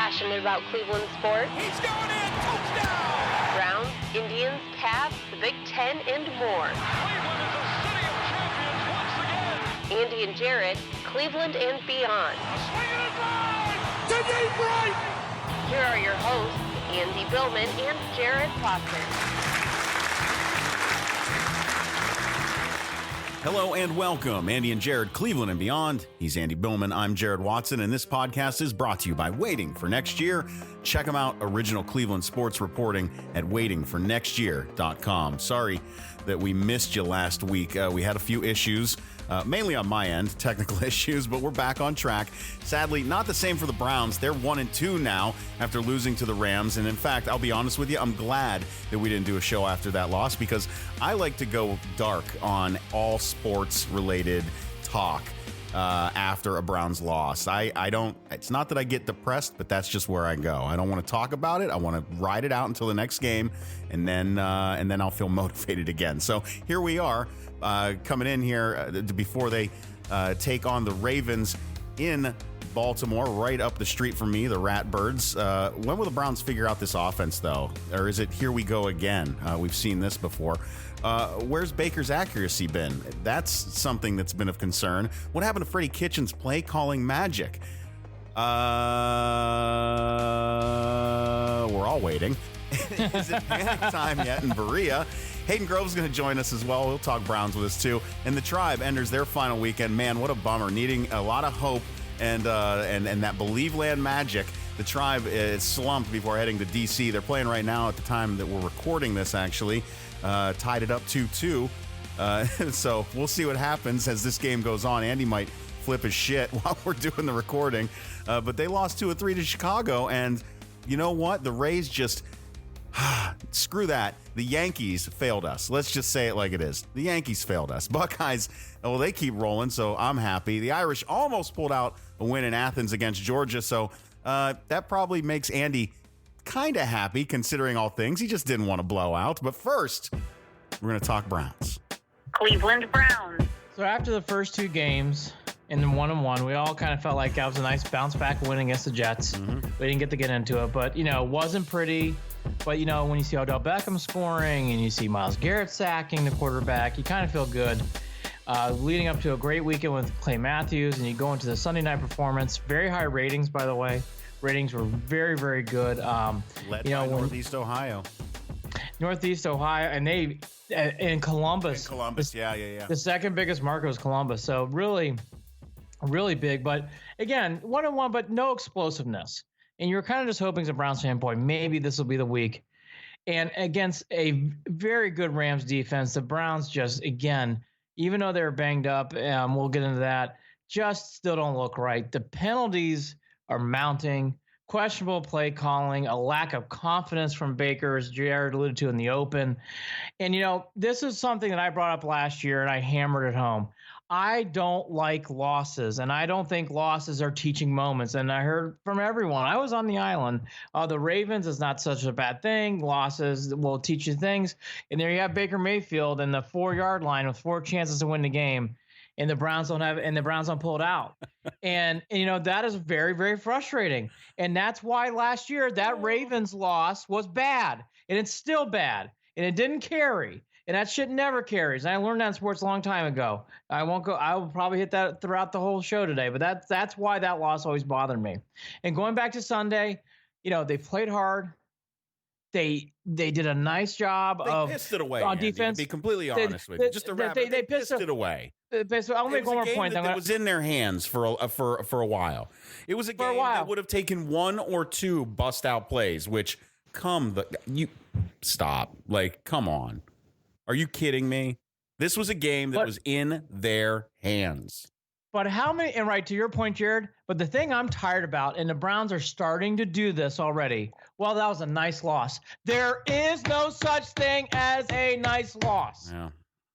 passionate about Cleveland sports. He's going in! Touchdown! Browns, Indians, Cavs, the Big Ten, and more. Cleveland is a city of champions once again! Andy and Jarid, Cleveland and beyond. A swing and a drive! To deep right! Here are your hosts, Andy Billman and Jarid Watson. Hello and welcome, Andy and Jarid, Cleveland and beyond. He's Andy Billman, I'm Jarid Watson, and this podcast is brought to you by Waiting for Next Year. Check them out, original Cleveland sports reporting at waitingfornextyear.com. Sorry that we missed you last week. We had a few issues, mainly on my end, technical issues, but we're back on track. Sadly, not the same for the Browns. They're 1-2 now after losing to the Rams. And in fact, I'll be honest with you, I'm glad that we didn't do a show after that loss because I like to go dark on all sports-related talk after a Browns loss. I don't, it's not that I get depressed, but that's just where I go. I don't want to talk about it. I want to ride it out until the next game, and then I'll feel motivated again. So here we are, coming in here before they take on the Ravens in Baltimore, right up the street from me, the Ratbirds. When will the Browns figure out this offense, though? Or is it here we go again? We've seen this before. Where's Baker's accuracy been? That's something that's been of concern. What happened to Freddie Kitchens' play calling magic? We're all waiting. Is it panic time yet in Berea? Hayden Grove's going to join us as well. We'll talk Browns with us too. And the Tribe enters their final weekend. Man, what a bummer. Needing a lot of hope and that Believe Land magic. The Tribe is slumped before heading to D.C. They're playing right now at the time that we're recording this, actually. Tied it up 2-2. So we'll see what happens as this game goes on. Andy might flip his shit while we're doing the recording. But they lost 2-3 to Chicago. And you know what? The Rays just... screw that. The Yankees failed us. Let's just say it like it is. The Yankees failed us. Buckeyes, well, they keep rolling, so I'm happy. The Irish almost pulled out a win in Athens against Georgia, so that probably makes Andy kind of happy considering all things. He just didn't want to blow out. But first, we're going to talk Browns. Cleveland Browns. So after the first two games in the 1-1, we all kind of felt like that was a nice bounce back win against the Jets. Mm-hmm. We didn't get to get into it, but, it wasn't pretty. But, when you see Odell Beckham scoring and you see Myles Garrett sacking the quarterback, you kind of feel good. Leading up to a great weekend with Clay Matthews, and you go into the Sunday night performance. Very high ratings, by the way. Ratings were very, very good. Led by Northeast Ohio. Northeast Ohio, and they in Columbus. Yeah. The second biggest market was Columbus. So really, really big. But again, 1-1, but no explosiveness. And you're kind of just hoping, as a Browns standpoint, maybe this will be the week. And against a very good Rams defense, the Browns just, again, even though they're banged up, we'll get into that, just still don't look right. The penalties are mounting, questionable play calling, a lack of confidence from Baker, as Jared alluded to in the open. And, this is something that I brought up last year, and I hammered it home. I don't like losses, and I don't think losses are teaching moments. And I heard from everyone. I was on the island. The Ravens is not such a bad thing. Losses will teach you things. And there you have Baker Mayfield in the 4-yard line with 4 chances to win the game, and the Browns don't pull it out. And that is very, very frustrating. And that's why last year that Ravens loss was bad, and it's still bad, and it didn't carry. And that shit never carries. And I learned that in sports a long time ago. I will probably hit that throughout the whole show today, but that's why that loss always bothered me. And going back to Sunday, they played hard. They did a nice job of pissed it away on Andy, defense. To be completely honest with you, just to wrap it, they pissed it away. I'll make one more point. That was in their hands for a while. It was a game that would have taken 1 or 2 bust out plays. Which stop. Like, come on. Are you kidding me? This was a game that was in their hands. But how many, and right to your point, Jared, but the thing I'm tired about, and the Browns are starting to do this already. Well, that was a nice loss. There is no such thing as a nice loss. Yeah.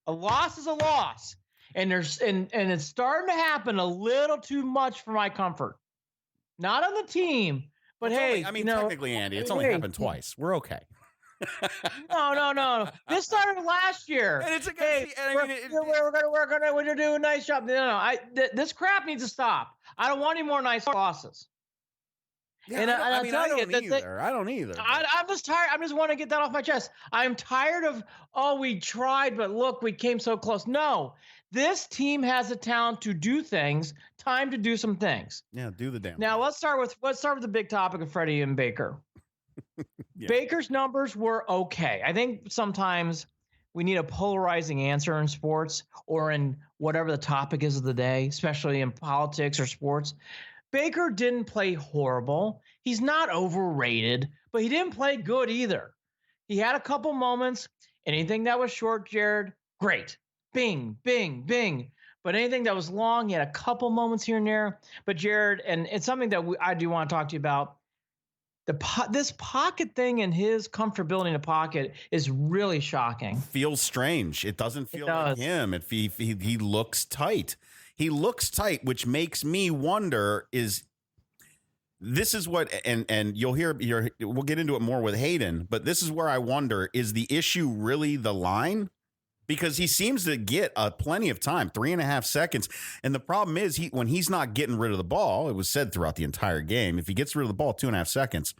A loss is a loss. And it's starting to happen a little too much for my comfort. Not on the team, but technically, Andy, it's only happened twice. We're okay. No. This started last year. And it's we're gonna do a nice job. No. This crap needs to stop. I don't want any more nice losses. Yeah, And I don't either. I don't either. I'm just tired. I just want to get that off my chest. I'm tired of, oh, we tried, but look, we came so close. No, this team has the talent to do things. Time to do some things. Yeah, do the damn. Now let's start with the big topic of Freddie and Baker. Yeah. Baker's numbers were okay. I think sometimes we need a polarizing answer in sports or in whatever the topic is of the day, especially in politics or sports. Baker didn't play horrible. He's not overrated, but he didn't play good either. He had a couple moments. Anything that was short, Jared, great. Bing, bing, bing. But anything that was long, he had a couple moments here and there. But Jared, and it's something that I do want to talk to you about. This pocket thing and his comfortability in the pocket is really shocking. Feels strange. It doesn't feel like him. He looks tight. He looks tight, which makes me wonder this is what, and you'll hear, we'll get into it more with Hayden, but this is where I wonder, is the issue really the line? Because he seems to get plenty of time, 3.5 seconds. And the problem is when he's not getting rid of the ball, it was said throughout the entire game, if he gets rid of the ball 2.5 seconds,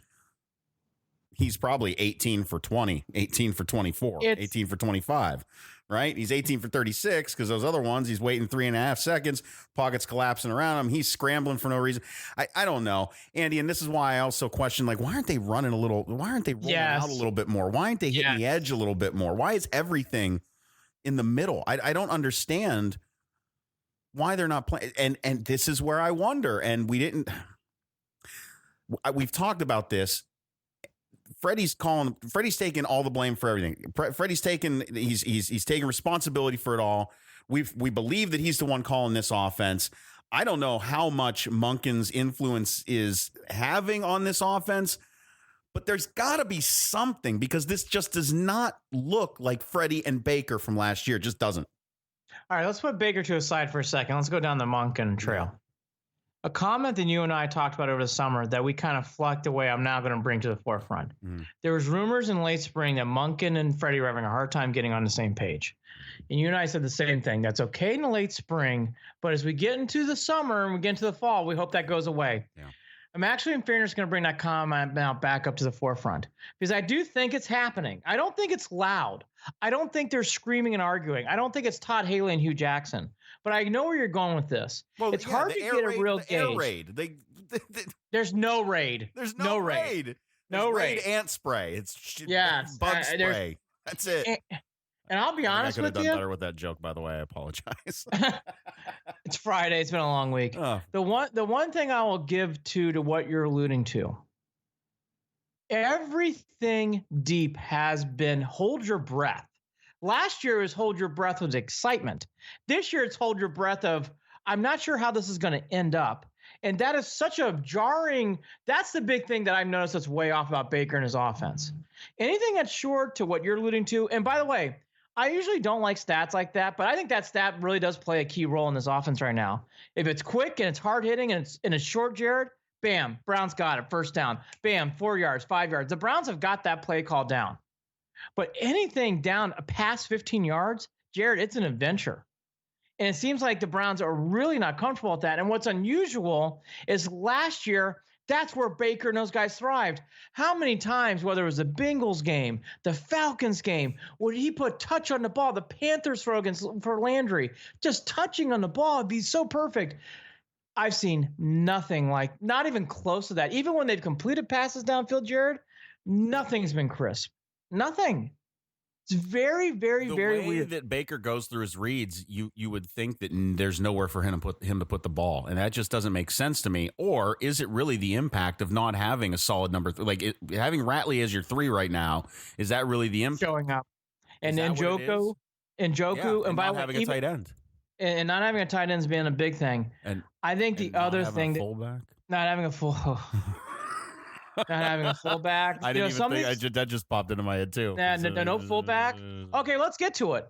he's probably 18 for 20, 18 for 24, 18 for 25, right? He's 18 for 36 because those other ones, he's waiting 3.5 seconds, pockets collapsing around him. He's scrambling for no reason. I don't know, Andy. And this is why I also question, like, why aren't they rolling out a little bit more? Why aren't they hitting the edge a little bit more? Why is everything in the middle? I don't understand why they're not playing. And this is where I wonder, and we've talked about this. Freddie's taking all the blame for everything. Freddie's he's taking responsibility for it all. We believe that he's the one calling this offense. I don't know how much Monken's influence is having on this offense, but there's got to be something, because this just does not look like Freddie and Baker from last year. It just doesn't. All right, let's put Baker to a side for a second. Let's go down the Monken trail. Yeah. A comment that you and I talked about over the summer that we kind of flucked away, I'm now going to bring to the forefront. There was rumors in late spring that Monken and Freddie were having a hard time getting on the same page. And you and I said the same thing. That's okay in the late spring, but as we get into the summer and we get into the fall, we hope that goes away. Yeah. I'm actually, in fairness, going to bring that comment now back up to the forefront, because I do think it's happening. I don't think it's loud. I don't think they're screaming and arguing. I don't think it's Todd Haley and Hugh Jackson. But I know where you're going with this. Well, it's hard to get a real gauge. Air raid. There's no raid. There's no raid. No raid. Ant spray. It's bug spray. That's it. And I'll be honest with you. I could have done better with that joke, by the way. I apologize. It's Friday. It's been a long week. Oh. The one thing I will give to what you're alluding to. Everything deep has been hold your breath. Last year was hold your breath with excitement. This year it's hold your breath of, I'm not sure how this is going to end up. And that is such a jarring, that's the big thing that I've noticed that's way off about Baker and his offense. Anything that's short to what you're alluding to, and by the way, I usually don't like stats like that, but I think that stat really does play a key role in this offense right now. If it's quick and it's hard hitting and it's short, Jared, bam, Browns got it, first down. Bam, 4 yards, 5 yards. The Browns have got that play called down. But anything down past 15 yards, Jared, it's an adventure. And it seems like the Browns are really not comfortable with that. And what's unusual is last year, that's where Baker and those guys thrived. How many times, whether it was the Bengals game, the Falcons game, would he put touch on the ball, the Panthers throw for Landry, just touching on the ball, it'd be so perfect. I've seen nothing like, not even close to that. Even when they've completed passes downfield, Jared, nothing's been crisp. Nothing. It's very, very, very weird. The way that Baker goes through his reads, you would think that there's nowhere for him to put the ball, and that just doesn't make sense to me. Or is it really the impact of not having a solid number, having Ratley as your 3 right now? Is that really the impact? Showing up, and Njoku, and by the way, having a tight end, and not having a tight end has been a big thing. And I think the other thing fullback, not having a full. Not having a fullback. I didn't even think that just popped into my head too. No fullback. Okay, let's get to it.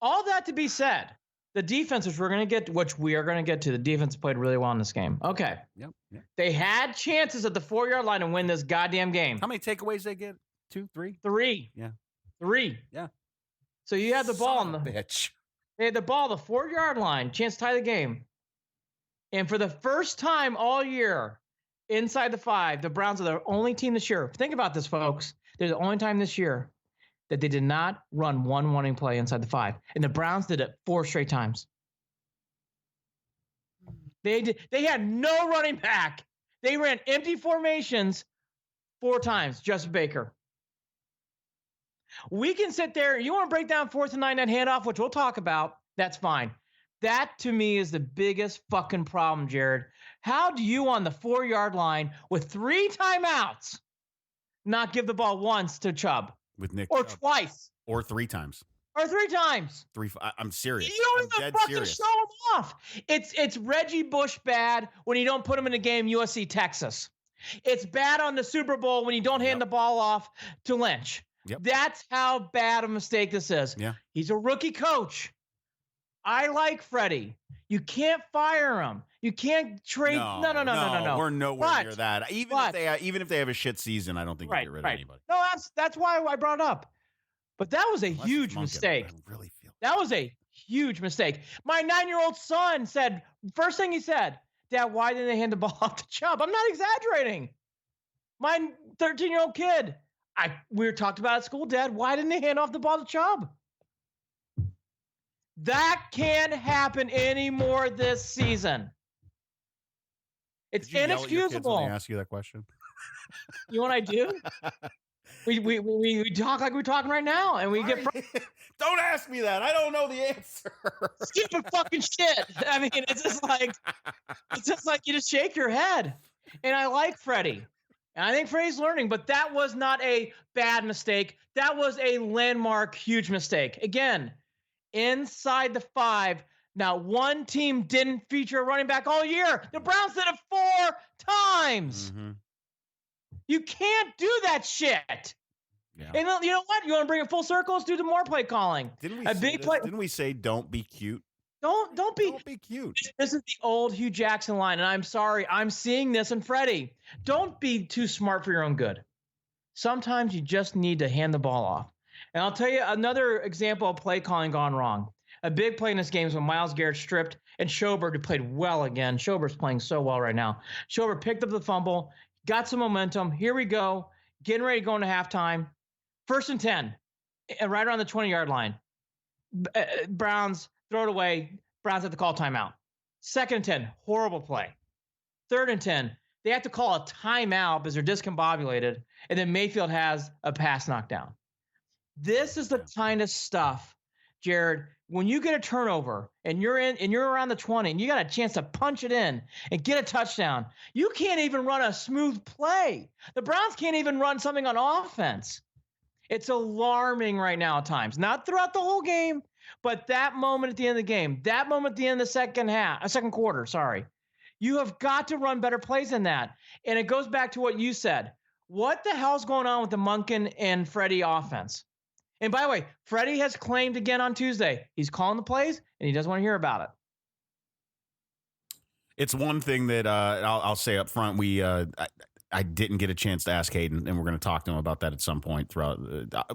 All that to be said, the defense, which we are going to get to, the defense played really well in this game. Okay. Yep. They had chances at the 4-yard line to win this goddamn game. How many takeaways they get? 2, 3? 3. Yeah. 3. Yeah. So you had the ball on the bitch. They had the ball, the 4-yard line, chance to tie the game. And for the first time all year, inside the 5, the Browns are the only team this year. Think about this, folks. They're the only time this year that they did not run one running play inside the 5. And the Browns did it 4 straight times. They had no running back. They ran empty formations 4 times, just Baker. We can sit there. You want to break down 4th and 9, that handoff, which we'll talk about. That's fine. That, to me, is the biggest fucking problem, Jared. How do you, on the 4-yard line with 3 timeouts, not give the ball once to Chubb? With Nick or Chubb. Twice. Or 3 times. Or 3 times. I'm serious. You don't I'm even dead fucking serious. show him off. It's Reggie Bush bad when you don't put him in a game USC Texas. It's bad on the Super Bowl when you don't hand the ball off to Lynch. Yep. That's how bad a mistake this is. Yeah. He's a rookie coach. I like Freddie. You can't fire him. You can't trade. No. We're nowhere near that. Even if they have a shit season, I don't think you get rid of anybody. No, that's why I brought it up. But that was a huge mistake. I really feel that was a huge mistake. My 9-year-old son said, first thing he said, Dad, why didn't they hand the ball off to Chubb? I'm not exaggerating. My 13-year-old kid. We talked about at school, Dad, why didn't they hand off the ball to Chubb? That can't happen anymore this season. It's inexcusable. When they ask you that question. You know what I do? We talk like we're talking right now, and we get. Don't ask me that. I don't know the answer. Stupid fucking shit. I mean, it's just like you just shake your head. And I like Freddie. And I think Freddie's learning, but that was not a bad mistake. That was a landmark, huge mistake. Again, inside the 5. Now, one team didn't feature a running back all year. The Browns did it 4 times. Mm-hmm. You can't do that shit. Yeah. And you know what? You want to bring it full circle? Let's do the more play calling. Didn't we say don't be cute? Don't be cute. This is the old Hugh Jackson line, and I'm sorry. I'm seeing this in Freddie. Don't be too smart for your own good. Sometimes you just need to hand the ball off. And I'll tell you another example of play calling gone wrong. A big play in this game is when Myles Garrett stripped and Schobert, who played well again. Schobert's playing so well right now. Schobert picked up the fumble, got some momentum. Here we go. Getting ready to go into halftime. 1st and 10, right around the 20-yard line. Browns throw it away. Browns have to call timeout. 2nd and 10, horrible play. 3rd and 10, they have to call a timeout because they're discombobulated, and then Mayfield has a pass knockdown. This is the kind of stuff, Jared, when you get a turnover and you're around the 20 and you got a chance to punch it in and get a touchdown, you can't even run a smooth play. The Browns can't even run something on offense. It's alarming right now at times. Not throughout the whole game, but that moment at the end of the game, that moment at the end of the second quarter, sorry. You have got to run better plays than that. And it goes back to what you said. What the hell's going on with the Monken and Freddie offense? And by the way, Freddie has claimed again on Tuesday, he's calling the plays and he doesn't want to hear about it. It's one thing that I'll say up front. I didn't get a chance to ask Hayden, and we're going to talk to him about that at some point throughout.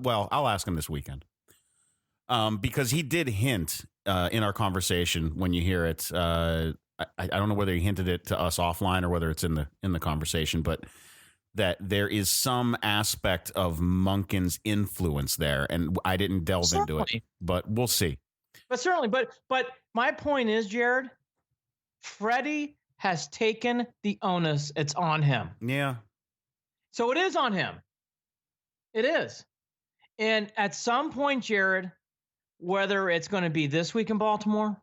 I'll ask him this weekend because he did hint in our conversation when you hear it. I don't know whether he hinted it to us offline or whether it's in the conversation, but that there is some aspect of Monken's influence there, and I didn't delve into it, but we'll see. But certainly, but my point is, Jared, Freddie has taken the onus. It's on him. Yeah. So it is on him. It is. And at some point, Jared, whether it's going to be this week in Baltimore,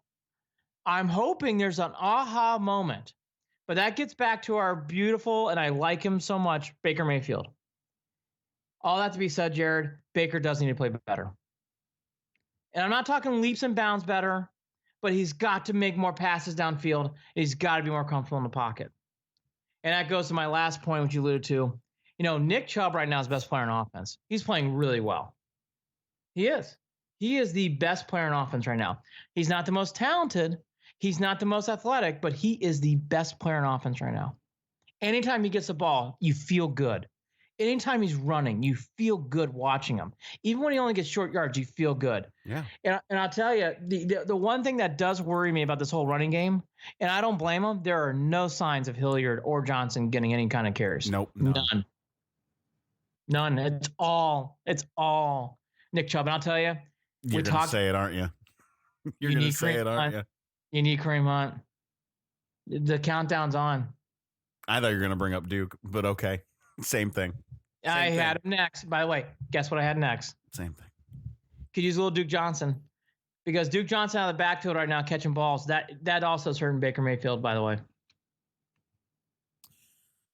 I'm hoping there's an aha moment. But that gets back to our beautiful, and I like him so much, Baker Mayfield. All that to be said, Jared, Baker does need to play better. And I'm not talking leaps and bounds better, but he's got to make more passes downfield. He's got to be more comfortable in the pocket. And that goes to my last point, which you alluded to. You know, Nick Chubb right now is the best player in offense. He's playing really well. He is. He is the best player in offense right now. He's not the most talented. He's not the most athletic, but he is the best player in offense right now. Anytime he gets the ball, you feel good. Anytime he's running, you feel good watching him. Even when he only gets short yards, you feel good. Yeah. And I'll tell you, the one thing that does worry me about this whole running game, and I don't blame him, there are no signs of Hilliard or Johnson getting any kind of carries. Nope. None. It's all Nick Chubb. And I'll tell you, You're going to say it, aren't you? You're going to say it, aren't you? You need Kareem Hunt. The countdown's on. I thought you were going to bring up Duke, but okay. Same thing. I had him next. By the way, guess what I had next? Same thing. Could use a little Duke Johnson, because Duke Johnson out of the backfield right now catching balls. That also is hurting Baker Mayfield, by the way.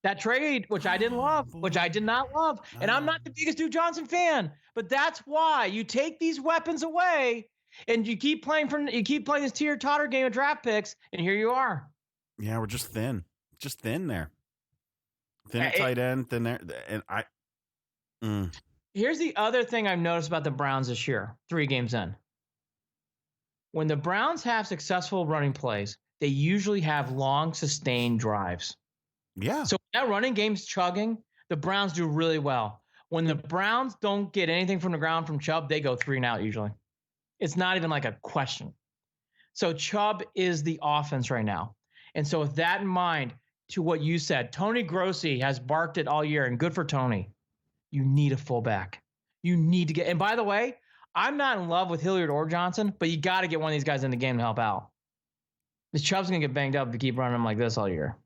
That trade, which I didn't love, which I did not love, and I'm not the biggest Duke Johnson fan, but that's why you take these weapons away and you keep playing this teeter-totter game of draft picks, and here you are. Yeah, we're just thin there. Thin at tight end, thin there, and Here's the other thing I've noticed about the Browns this year, 3 games in. When the Browns have successful running plays, they usually have long, sustained drives. Yeah. So when that running game's chugging, the Browns do really well. When the Browns don't get anything from the ground from Chubb, they go 3 and out usually. It's not even like a question. So Chubb is the offense right now. And so with that in mind, to what you said, Tony Grossi has barked it all year, and good for Tony. You need a fullback. You need to get, and by the way, I'm not in love with Hilliard or Johnson, but you got to get one of these guys in the game to help out. The Chubb's going to get banged up if you keep running him like this all year.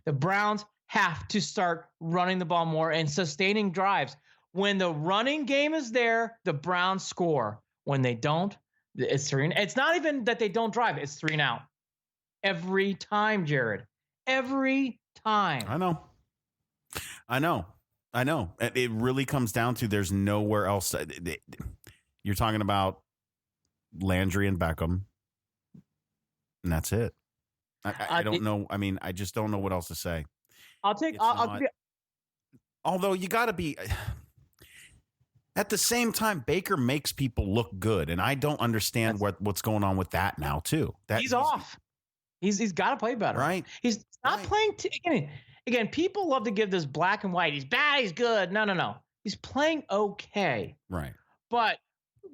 The Browns have to start running the ball more and sustaining drives. When the running game is there, the Browns score. When they don't, it's 3. It's not even that they don't drive. It's 3 and out. Every time, Jared. Every time. I know. It really comes down to there's nowhere else. You're talking about Landry and Beckham, and that's it. I don't know. I mean, I just don't know what else to say. I'll give you. Although you got to be. At the same time, Baker makes people look good, and I don't understand what's going on with that now too. He's off. He's got to play better. Right. He's not playing. Again, people love to give this black and white. He's bad. He's good. No. He's playing okay. Right. But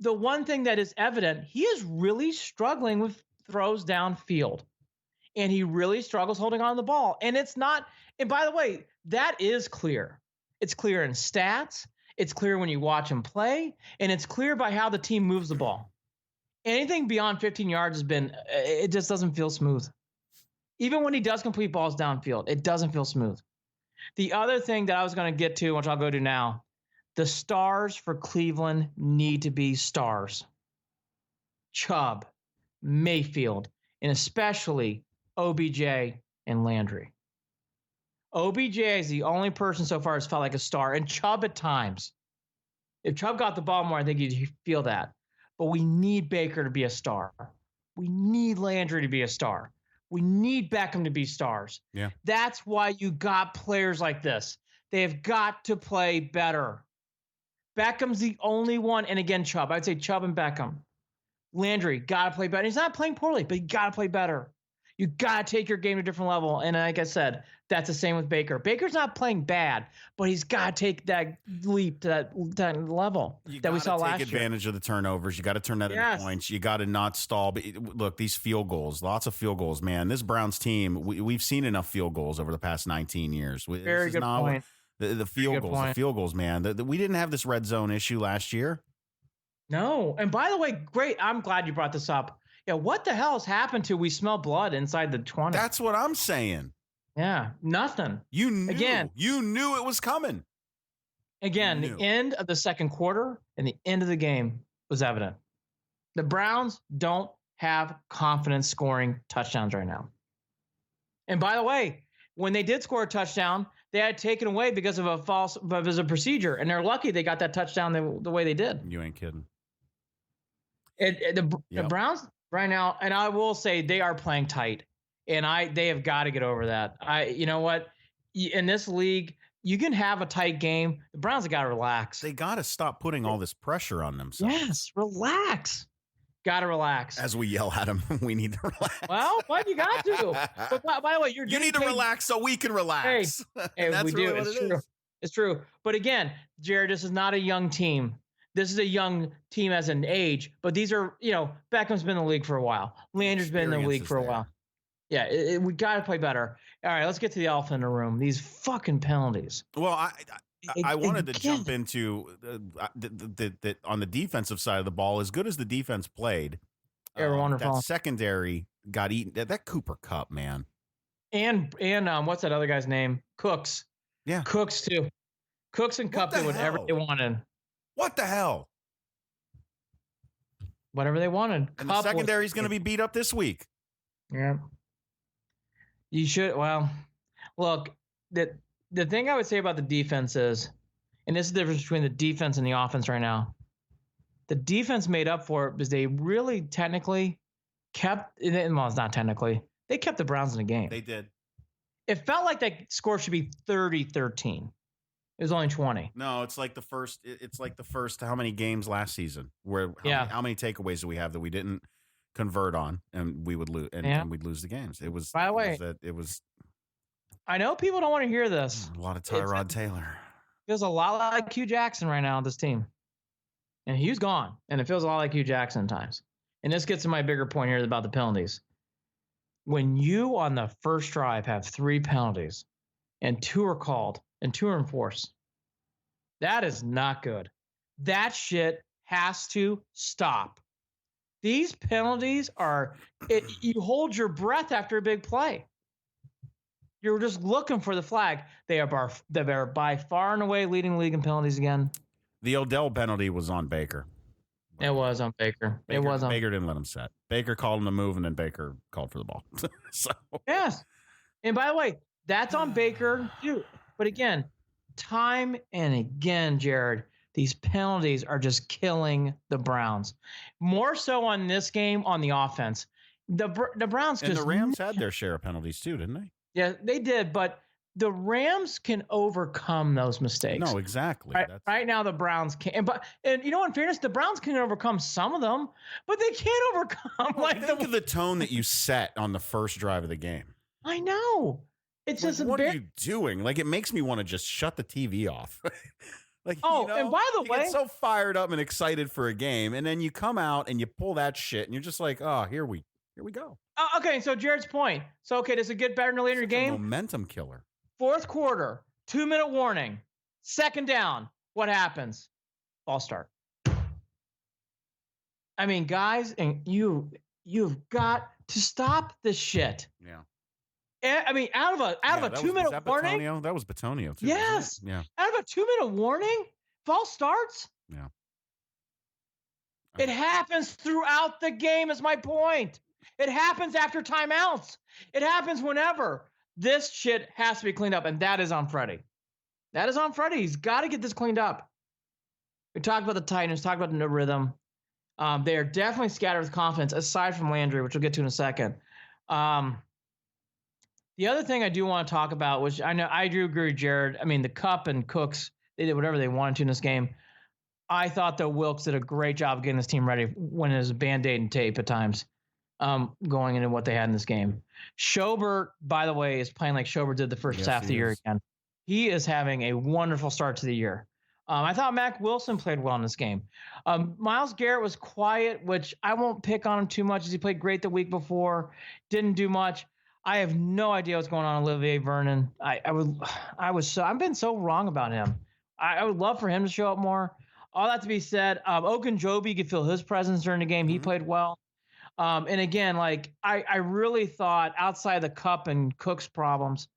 the one thing that is evident, he is really struggling with throws downfield. And he really struggles holding on to the ball. And it's not. And by the way, that is clear. It's clear in stats. It's clear when you watch him play. And it's clear by how the team moves the ball. Anything beyond 15 yards it just doesn't feel smooth. Even when he does complete balls downfield, it doesn't feel smooth. The other thing that I was going to get to, which I'll go to now, the stars for Cleveland need to be stars. Chubb, Mayfield, and especially OBJ and Landry. OBJ is the only person so far who's felt like a star, and Chubb at times. If Chubb got the ball more, I think you'd feel that. But we need Baker to be a star. We need Landry to be a star. We need Beckham to be stars. Yeah. That's why you got players like this. They have got to play better. Beckham's the only one. And again, Chubb. I'd say Chubb and Beckham. Landry, got to play better. He's not playing poorly, but you got to play better. You got to take your game to a different level. And like I said, that's the same with Baker. Baker's not playing bad, but he's got to take that leap to that level that we saw last year. Take advantage of the turnovers. You got to turn that into points. You got to not stall. But look, these field goals, lots of field goals, man. This Browns team, we've seen enough field goals over the past 19 years. Very good point. The field goals, man. We didn't have this red zone issue last year. No. And by the way, great. I'm glad you brought this up. Yeah, what the hell has happened to we smell blood inside the 20? That's what I'm saying. Yeah, nothing. You knew it was coming. Again, the end of the second quarter and the end of the game was evident. The Browns don't have confidence scoring touchdowns right now. And by the way, when they did score a touchdown, they had taken away because of a procedure, and they're lucky they got that touchdown the way they did. You ain't kidding. The Browns right now, and I will say they are playing tight, and they have got to get over that. You know what? In this league, you can have a tight game. The Browns have got to relax. They got to stop putting all this pressure on themselves. Yes, relax. Got to relax. As we yell at them, we need to relax. Well, you got to. But by the way, you need to relax so we can relax. Hey, we do. It's true. It's true. But again, Jared, this is not a young team. This is a young team as an age, but these are, Beckham's been in the league for a while. Leander's been in the league for a while. Yeah, we got to play better. All right, let's get to the elephant in the room. These fucking penalties. Well, I wanted to jump into that on the defensive side of the ball. As good as the defense played, wonderful. That secondary got eaten. That Cooper Kupp, man. And what's that other guy's name? Cooks. Yeah. Cooks too. Cooks and Kupp did whatever they wanted. What the hell? Whatever they wanted. And the secondary's going to be beat up this week. Yeah. You should. Well, look, the thing I would say about the defense is, and this is the difference between the defense and the offense right now. The defense made up for it because they really technically kept. Well, it's not technically. They kept the Browns in the game. They did. It felt like that score should be 30-13. It was only 20. No, it's like the first. It's like the first. How many games last season? How many takeaways do we have that we didn't convert on, and we would lose, and we'd lose the games? It was. By the way, it was. I know people don't want to hear this. A lot of Tyrod Taylor. Feels a lot like Hugh Jackson right now on this team, and Hugh's gone, and it feels a lot like Hugh Jackson at times. And this gets to my bigger point here about the penalties. When you on the first drive have 3 penalties, and 2 are called and 2 are enforced, that is not good. That shit has to stop. These penalties you hold your breath after a big play. You're just looking for the flag. They are by far and away leading the league in penalties again. The Odell penalty was on Baker. It was on Baker. Baker didn't let him set. Baker called him to move, and then Baker called for the ball. So yes. And by the way, that's on Baker too. But again, time and again, Jared, these penalties are just killing the Browns. More so on this game on the offense. The Browns and the Rams had their share of penalties too, didn't they? Yeah, they did, but the Rams can overcome those mistakes. No, exactly. Right now, the Browns can't. And in fairness, the Browns can overcome some of them, but they can't overcome. Think of the tone that you set on the first drive of the game. I know. It's just what are you doing? Like, it makes me want to just shut the TV off. And by the way, you get so fired up and excited for a game, and then you come out and you pull that shit, and you're just like, oh, here we go. Okay, so Jared's point. So, does it get better in the later game? Momentum killer. Fourth quarter, 2-minute warning, second down. What happens? False start. I mean, guys, and you've got to stop this shit. Yeah. I mean, out of a 2-minute warning. Batonio? That was Batonio too. Yes. Yeah. Out of a 2-minute warning, false starts. Yeah. It happens throughout the game. Is my point. It happens after timeouts. It happens whenever. This shit has to be cleaned up, and that is on Freddie. That is on Freddie. He's got to get this cleaned up. We talked about the Titans, talked about the rhythm. They are definitely scattered with confidence, aside from Landry, which we'll get to in a second. The other thing I do want to talk about, which I know I do agree with Jared. I mean, the Kupp and Cooks, they did whatever they wanted to in this game. I thought that Wilkes did a great job of getting this team ready when it was Band-Aid and tape at times. Going into what they had in this game. Schobert, by the way, is playing like Schobert did the first half of the year again. He is having a wonderful start to the year. I thought Mac Wilson played well in this game. Myles Garrett was quiet, which I won't pick on him too much as he played great the week before. Didn't do much. I have no idea what's going on with Olivier Vernon. I've been so wrong about him. I would love for him to show up more. All that to be said, Ogunjobi could feel his presence during the game. He played well. And again, I really thought outside the Kupp and Cooks problems,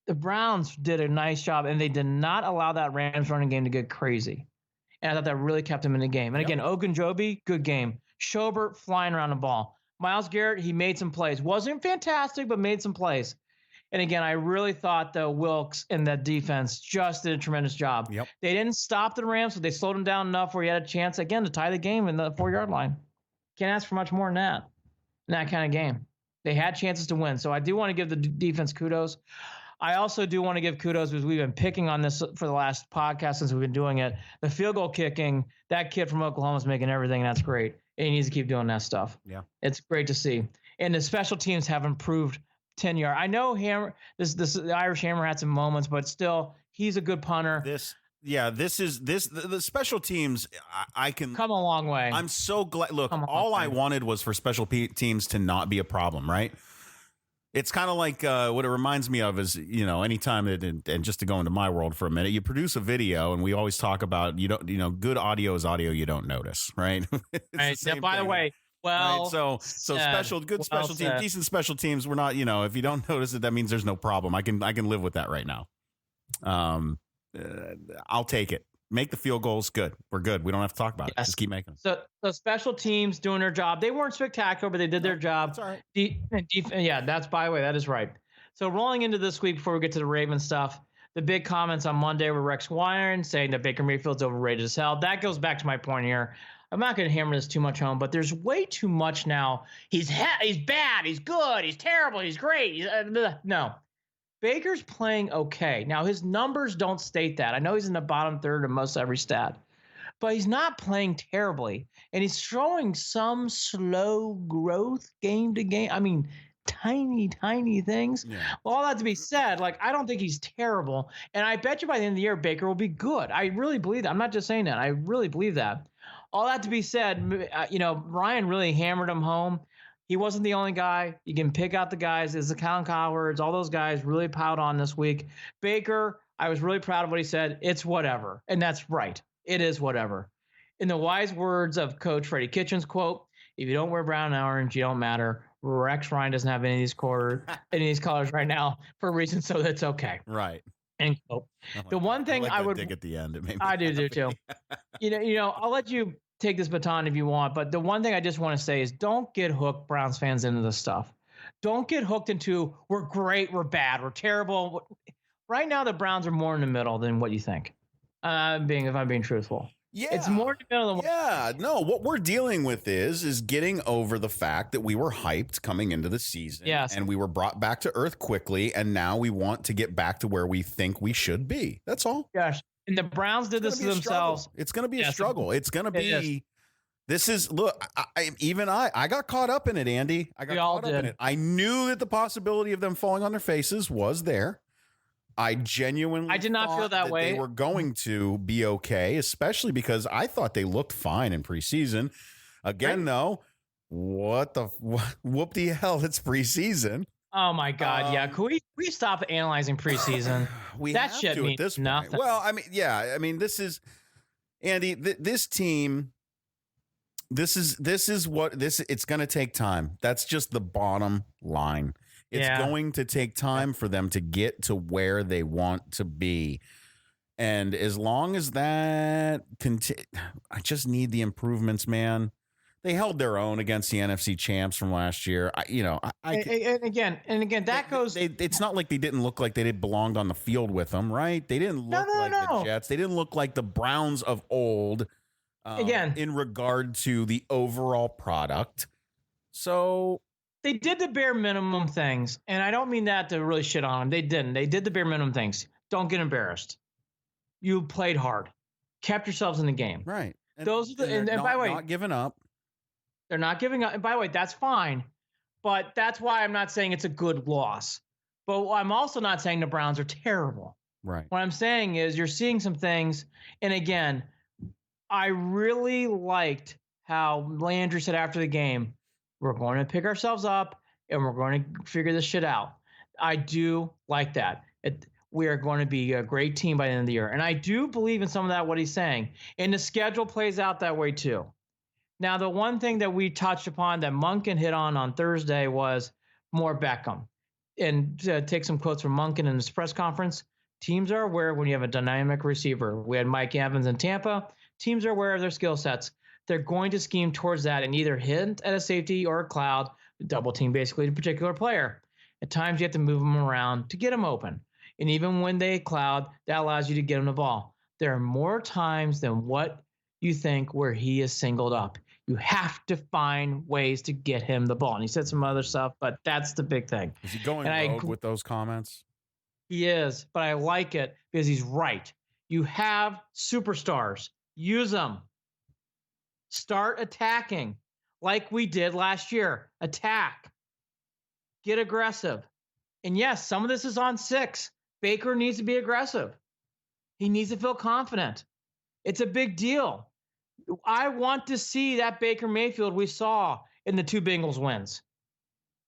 the Browns did a nice job, and they did not allow that Rams running game to get crazy. And I thought that really kept him in the game. And again, Ogunjobi, good game. Schobert flying around the ball. Myles Garrett, he made some plays. Wasn't fantastic, but made some plays. And again, I really thought the Wilkes and that defense just did a tremendous job. Yep. They didn't stop the Rams, but they slowed them down enough where he had a chance, again, to tie the game in the 4-yard line. Can't ask for much more than that in that kind of game. They had chances to win. So I do want to give the defense kudos. I also do want to give kudos because we've been picking on this for the last podcast since we've been doing it. The field goal kicking, that kid from Oklahoma is making everything, and that's great. And he needs to keep doing that stuff. Yeah. It's great to see. And the special teams have improved 10 yards. I know the Irish Hammer had some moments, but still, He's a good punter. The special teams. I can come a long way. I'm so glad. Look, all I wanted was for special teams to not be a problem, right? It's kind of like what it reminds me of is, anytime and just to go into my world for a minute, you produce a video and we always talk about, good audio is audio you don't notice, right? Right. Now, by the way, well, right? So special teams, decent special teams. We're not, if you don't notice it, that means there's no problem. I can live with that right now. I'll take it. Make the field goals. Good. We're good. We don't have to talk about it. Just keep making them. So special teams doing their job. They weren't spectacular, but they did their job. That's all right. That's, by the way, that is right. So rolling into this week before we get to the Ravens stuff, the big comments on Monday were Rex Ryan saying that Baker Mayfield's overrated as hell. That goes back to my point here. I'm not going to hammer this too much home, but there's way too much now. He's bad. He's good. He's terrible. He's great. No. Baker's playing okay. Now, his numbers don't state that. I know he's in the bottom third of most every stat, but he's not playing terribly. And he's showing some slow growth game to game. I mean, tiny things. Yeah. Well, all that to be said, I don't think he's terrible. And I bet you by the end of the year, Baker will be good. I really believe that. I'm not just saying that. I really believe that. All that to be said, Ryan really hammered him home. He wasn't the only guy. You can pick out the guys. It's the Colin Cowards. All those guys really piled on this week. Baker, I was really proud of what he said. It's whatever. And that's right. It is whatever. In the wise words of Coach Freddie Kitchens, quote, if you don't wear brown and orange, you don't matter. Rex Ryan doesn't have any of these colors right now for a reason, so that's okay. Right. And quote. The one thing I would dig at the end. I do too. I'll let you take this baton if you want, but the one thing I just want to say is don't get hooked, Browns fans, into this stuff. Don't get hooked into we're great, we're bad, we're terrible. Right now, the Browns are more in the middle than what you think. If I'm being truthful. Yeah, it's more in the middle than what we're dealing with is getting over the fact that we were hyped coming into the season. Yes. And we were brought back to earth quickly, and now we want to get back to where we think we should be. That's all. Gosh. And the Browns did this to themselves. It's going to be a struggle. It's going to be. This is look. I got caught up in it, Andy. I got caught up in it. I knew that the possibility of them falling on their faces was there. I did not feel that way. They were going to be okay, especially because I thought they looked fine in preseason. Again, though, whoop the hell? It's preseason. Oh my God! Yeah, can we stop analyzing preseason? That shit means at this nothing. Point. Well, this is Andy. This team. This is what it's going to take time. That's just the bottom line. It's going to take time for them to get to where they want to be. And as long as that I just need the improvements, man. They held their own against the NFC champs from last year. And again, that goes. It's not like they didn't look like they belonged on the field with them, right? They didn't look the Jets. They didn't look like the Browns of old. In regard to the overall product. So they did the bare minimum things. And I don't mean that to really shit on them. They didn't. They did the bare minimum things. Don't get embarrassed. You played hard. Kept yourselves in the game. Right. And by the way, not giving up. They're not giving up. And by the way, that's fine. But that's why I'm not saying it's a good loss. But I'm also not saying the Browns are terrible. Right. What I'm saying is you're seeing some things. And again, I really liked how Landry said after the game, we're going to pick ourselves up and we're going to figure this shit out. I do like that. We are going to be a great team by the end of the year. And I do believe in some of that, what he's saying. And the schedule plays out that way too. Now, the one thing that we touched upon that Monken hit on Thursday was more Beckham. And to take some quotes from Monken in his press conference, teams are aware when you have a dynamic receiver. We had Mike Evans in Tampa. Teams are aware of their skill sets. They're going to scheme towards that and either hint at a safety or a cloud, double team basically a particular player. At times you have to move them around to get them open. And even when they cloud, that allows you to get them the ball. There are more times than what you think where he is singled up. You have to find ways to get him the ball. And he said some other stuff, but that's the big thing. Is he going rogue with those comments? He is, but I like it because he's right. You have superstars. Use them. Start attacking like we did last year. Attack. Get aggressive. And yes, some of this is on 6. Baker needs to be aggressive. He needs to feel confident. It's a big deal. I want to see that Baker Mayfield we saw in the 2 Bengals wins.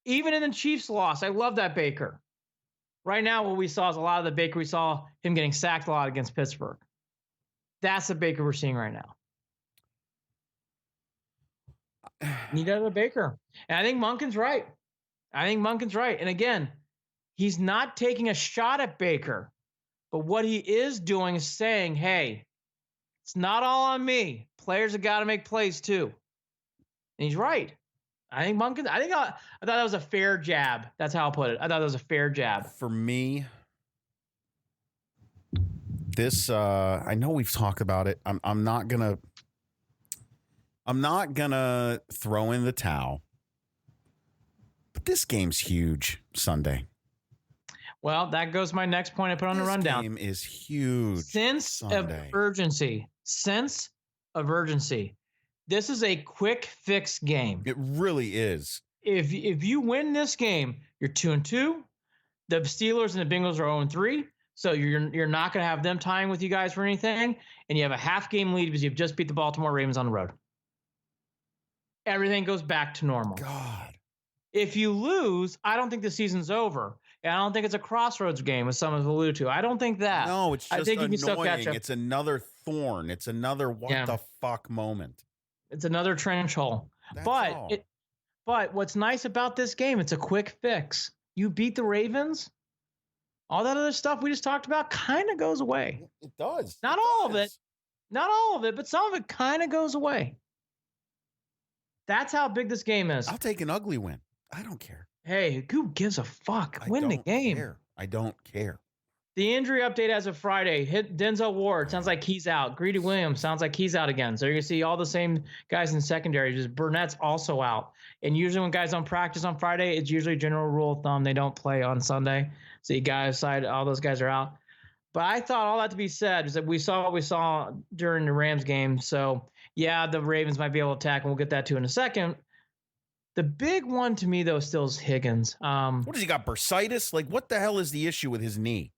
Even in the Chiefs loss, I love that Baker. Right now, what we saw is a lot of the Baker we saw him getting sacked a lot against Pittsburgh. That's the Baker we're seeing right now. Need another Baker. And I think Monken's right. And again, he's not taking a shot at Baker. But what he is doing is saying, hey, it's not all on me. Players have got to make plays too. And he's right. I thought that was a fair jab. That's how I'll put it. I thought that was a fair jab. For me, this, I know we've talked about it. I'm not gonna throw in the towel. But this game's huge Sunday. Well, that goes my next point I put on the rundown. This game is huge. Sense of urgency. This is a quick fix game. It really is. If you win this game, you're 2-2. The Steelers and the Bengals are 0-3. So you're not going to have them tying with you guys for anything. And you have a half game lead because you've just beat the Baltimore Ravens on the road. Everything goes back to normal. God. If you lose, I don't think the season's over. And I don't think it's a crossroads game, as some have alluded to. I don't think that. No, it's just I think annoying. You can still catch up. It's another thorn. It's another what the fuck moment. It's another trench hole. But what's nice about this game, it's a quick fix. You beat the Ravens, all that other stuff we just talked about kind of goes away. It does. Not all of it, but some of it kind of goes away. That's how big this game is. I'll take an ugly win. I don't care. Hey, who gives a fuck? Win the game. I don't care. The injury update as of Friday hit Denzel Ward. Sounds like he's out. Greedy Williams sounds like he's out again. So you're going to see all the same guys in secondary. Just Burnett's also out. And usually when guys don't practice on Friday, it's usually general rule of thumb. They don't play on Sunday. So you guys decide all those guys are out. But I thought all that to be said is that we saw what we saw during the Rams game. So, yeah, the Ravens might be able to attack, and we'll get that to in a second. The big one to me, though, still is Higgins. What has he got, bursitis? Like, what the hell is the issue with his knee?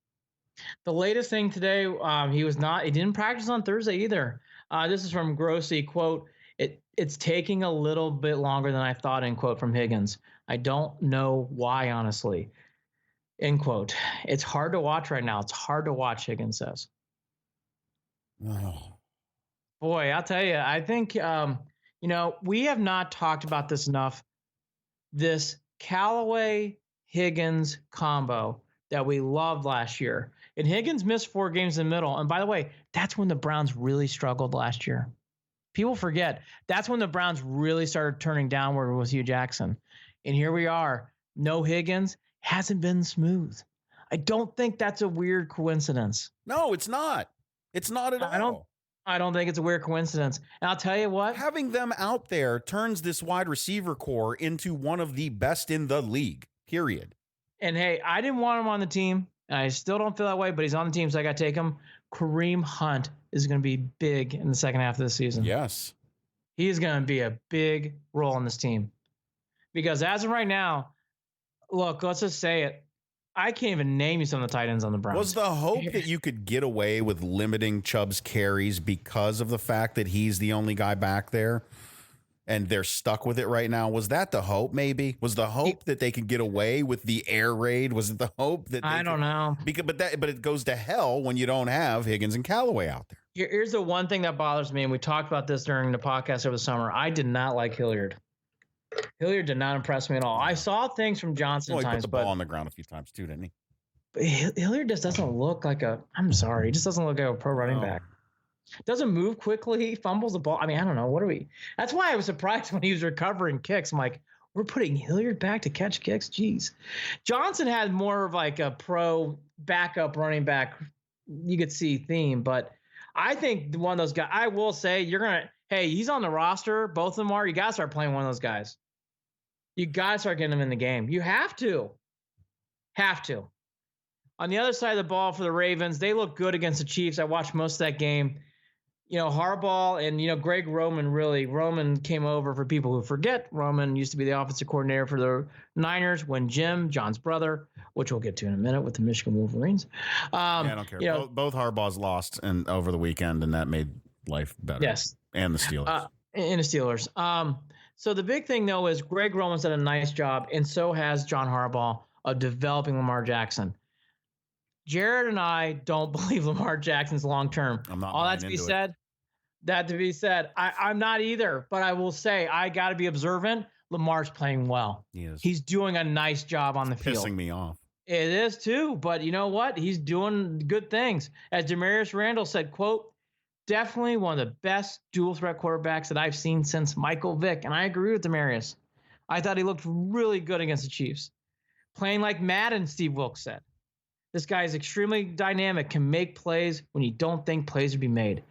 The latest thing today, he didn't practice on Thursday either. This is from Grossi, quote, it's taking a little bit longer than I thought, end quote, from Higgins. I don't know why, honestly, end quote. It's hard to watch right now. It's hard to watch, Higgins says. Oh. Boy, I'll tell you, I think, we have not talked about this enough. This Callaway-Higgins combo that we loved last year. And Higgins missed 4 games in the middle. And by the way, that's when the Browns really struggled last year. People forget. That's when the Browns really started turning downward with Hugh Jackson. And here we are. No Higgins. Hasn't been smooth. I don't think that's a weird coincidence. No, it's not. It's not at all. I don't think it's a weird coincidence. And I'll tell you what. Having them out there turns this wide receiver core into one of the best in the league, period. And hey, I didn't want him on the team, and I still don't feel that way, but he's on the team, so I got to take him. Kareem Hunt is going to be big in the second half of the season. Yes. He is going to be a big role on this team. Because as of right now, look, let's just say it. I can't even name you some of the tight ends on the Browns. Was the hope that you could get away with limiting Chubb's carries because of the fact that he's the only guy back there and they're stuck with it right now? Was that the hope, maybe? Was the hope that they could get away with the air raid? Was it the hope that I don't know. But it goes to hell when you don't have Higgins and Callaway out there. Here's the one thing that bothers me, and we talked about this during the podcast over the summer. I did not like Hilliard. Hilliard did not impress me at all. I saw things from Johnson at times, he put the ball on the ground a few times too, didn't he? But Hilliard just doesn't look like he just doesn't look like a pro running back. Doesn't move quickly, fumbles the ball. I mean, I don't know. That's why I was surprised when he was recovering kicks. I'm like, we're putting Hilliard back to catch kicks? Jeez. Johnson had more of like a pro backup running back, you could see theme, but I think one of those guys, I will say, he's on the roster. Both of them are. You got to start playing one of those guys. You got to start getting them in the game. You have to. On the other side of the ball for the Ravens, they look good against the Chiefs. I watched most of that game. Harbaugh and, Greg Roman came over. For people who forget, Roman used to be the offensive coordinator for the Niners when Jim, John's brother, which we'll get to in a minute with the Michigan Wolverines. I don't care. Both Harbaughs lost over the weekend, and that made life better. Yes. And the Steelers. And the Steelers. So the big thing, though, is Greg Roman's done a nice job, and so has John Harbaugh, of developing Lamar Jackson. Jared and I don't believe Lamar Jackson's long-term. I'm not. All that to be said, I'm not either. But I will say, I got to be observant. Lamar's playing well. He is. He's doing a nice job on the field. Pissing me off. It is too. But you know what? He's doing good things. As Demarius Randall said, quote, definitely one of the best dual-threat quarterbacks that I've seen since Michael Vick. And I agree with Demarius. I thought he looked really good against the Chiefs. Playing like Madden, Steve Wilkes said. This guy is extremely dynamic, can make plays when you don't think plays would be made.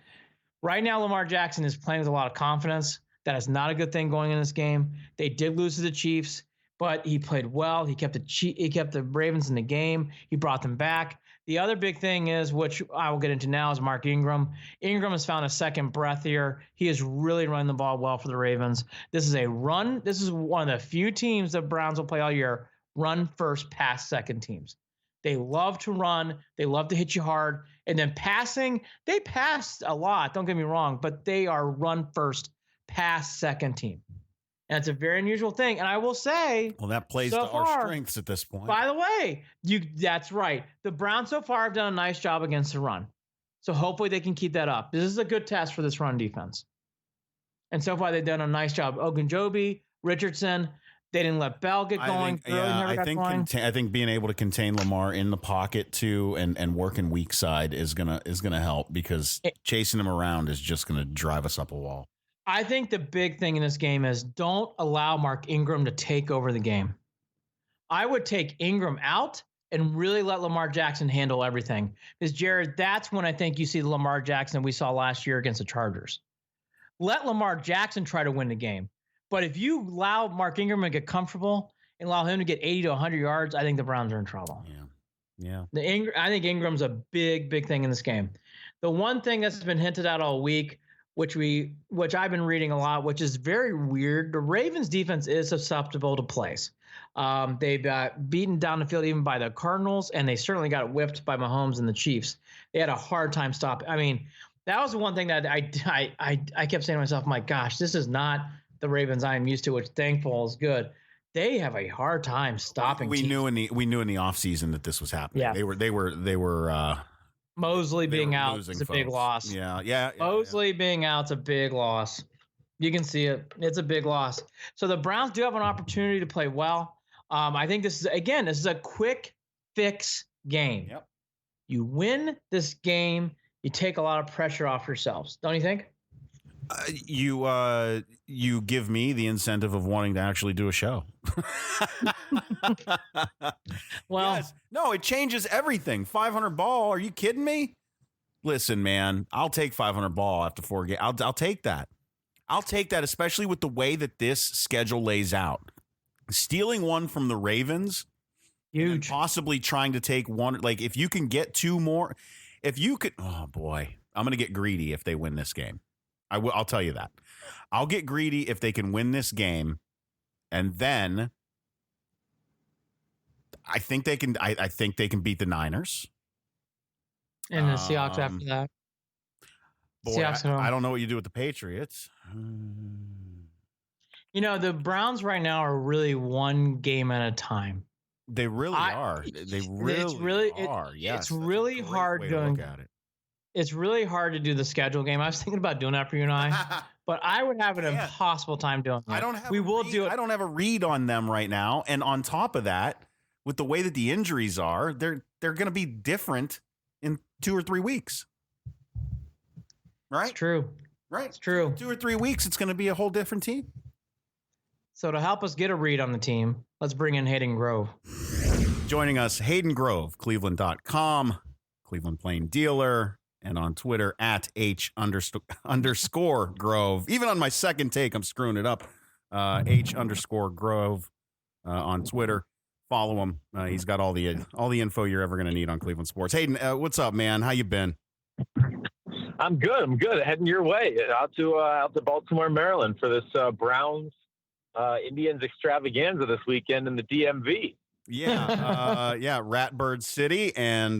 Right now, Lamar Jackson is playing with a lot of confidence. That is not a good thing going in this game. They did lose to the Chiefs, but he played well. He kept the Ravens in the game. He brought them back. The other big thing is, which I will get into now, is Mark Ingram. Ingram has found a second breath here. He is really running the ball well for the Ravens. This is a run. This is one of the few teams that Browns will play all year, run first, pass second teams. They love to run. They love to hit you hard. And then passing, they pass a lot. Don't get me wrong, but they are run first, pass second team. And it's a very unusual thing. And I will say, well, that plays to our strengths at this point. By the way, that's right. The Browns so far have done a nice job against the run. So hopefully they can keep that up. This is a good test for this run defense. And so far they've done a nice job. Ogunjobi, Richardson. They didn't let Bell get going. I think being able to contain Lamar in the pocket too, and working weak side is gonna help, because chasing him around is just gonna drive us up a wall. I think the big thing in this game is don't allow Mark Ingram to take over the game. I would take Ingram out and really let Lamar Jackson handle everything. Because Jared, that's when I think you see the Lamar Jackson we saw last year against the Chargers. Let Lamar Jackson try to win the game. But if you allow Mark Ingram to get comfortable and allow him to get 80 to 100 yards, I think the Browns are in trouble. Yeah. I think Ingram's a big thing in this game. The one thing that's been hinted at all week, which I've been reading a lot, which is very weird, the Ravens defense is susceptible to plays. They got beaten down the field even by the Cardinals, and they certainly got whipped by Mahomes and the Chiefs. They had a hard time stopping. I mean, that was the one thing that I kept saying to myself, my gosh, this is not the Ravens I am used to, which thankful is good. They have a hard time stopping. We knew in the offseason that this was happening. Yeah. They were Mosley being out is a big loss. Yeah. Mosley being out's a big loss. You can see it. It's a big loss. So the Browns do have an opportunity to play well. I think this is a quick fix game. Yep. You win this game, you take a lot of pressure off yourselves. Don't you think? You give me the incentive of wanting to actually do a show. Well, yes. No, it changes everything. 500 ball. Are you kidding me? Listen, man, I'll take 500 ball after 4 games. I'll take that. I'll take that, especially with the way that this schedule lays out. Stealing one from the Ravens, huge. Possibly trying to take one. Like, if you can get 2 more, if you could, oh boy, I'm going to get greedy if they win this game. I'll tell you that. I'll get greedy if they can win this game, and then I think they can. I think they can beat the Niners and the Seahawks after that. Boy, I don't know what you do with the Patriots. The Browns right now are really one game at a time. They really are. They really are. Yes, it's really hard to look at it. It's really hard to do the schedule game. I was thinking about doing that for you and I, but I would have an impossible time doing that. I don't have a read on them right now. And on top of that, with the way that the injuries are, they're going to be different in 2 or 3 weeks. Right? It's true. Right. It's true. 2 or 3 weeks, it's going to be a whole different team. So to help us get a read on the team, let's bring in Hayden Grove. Joining us, Hayden Grove, Cleveland.com, Cleveland Plain Dealer, and on Twitter at @H_Grove. Even on my second take, I'm screwing it up. H_Grove on Twitter. Follow him. He's got all the info you're ever going to need on Cleveland sports. Hayden, what's up, man? How you been? I'm good. Heading your way out to Baltimore, Maryland for this Browns Indians extravaganza this weekend in the DMV. Yeah, Ratbird City and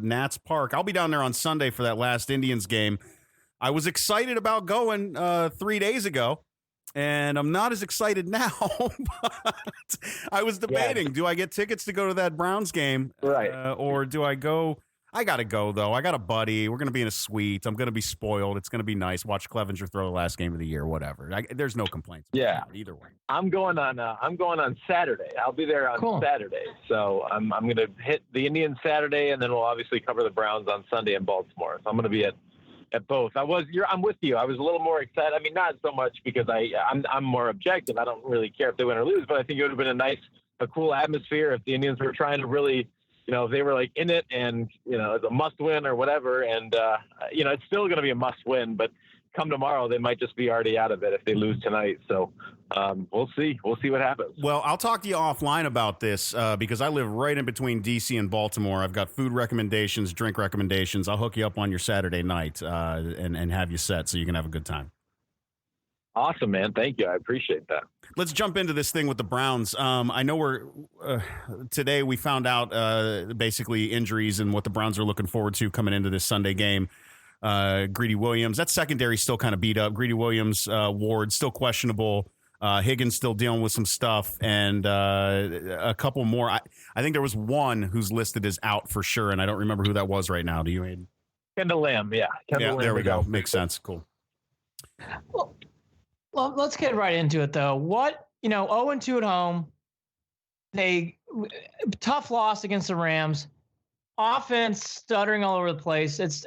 Nats Park. I'll be down there on Sunday for that last Indians game. I was excited about going 3 days ago, and I'm not as excited now. But I was debating: do I get tickets to go to that Browns game, right, or do I go? I got to go, though. I got a buddy. We're going to be in a suite. I'm going to be spoiled. It's going to be nice. Watch Clevenger throw the last game of the year, whatever. There's no complaints. Yeah. Either way. I'm going on Saturday. I'll be there on Saturday. So I'm going to hit the Indians Saturday, and then we'll obviously cover the Browns on Sunday in Baltimore. So I'm going to be at both. I'm with you. I was a little more excited. I mean, not so much because I'm more objective. I don't really care if they win or lose, but I think it would have been a cool atmosphere if the Indians were trying to really, if they were like in it and, it's a must win or whatever. And, it's still going to be a must win, but come tomorrow, they might just be already out of it if they lose tonight. So we'll see. We'll see what happens. Well, I'll talk to you offline about this because I live right in between D.C. and Baltimore. I've got food recommendations, drink recommendations. I'll hook you up on your Saturday night and have you set so you can have a good time. Awesome, man. Thank you. I appreciate that. Let's jump into this thing with the Browns. I know today we found out basically injuries and what the Browns are looking forward to coming into this Sunday game. Greedy Williams, that secondary still kind of beat up. Greedy Williams, Ward still questionable. Higgins still dealing with some stuff, and a couple more. I think there was one who's listed as out for sure, and I don't remember who that was right now. Do you, Hayden? Kendall Lamb, yeah. Lamb there we go. Makes sense. Cool. Well, let's get right into it, though. 0-2 at home. Tough loss against the Rams. Offense stuttering all over the place. It's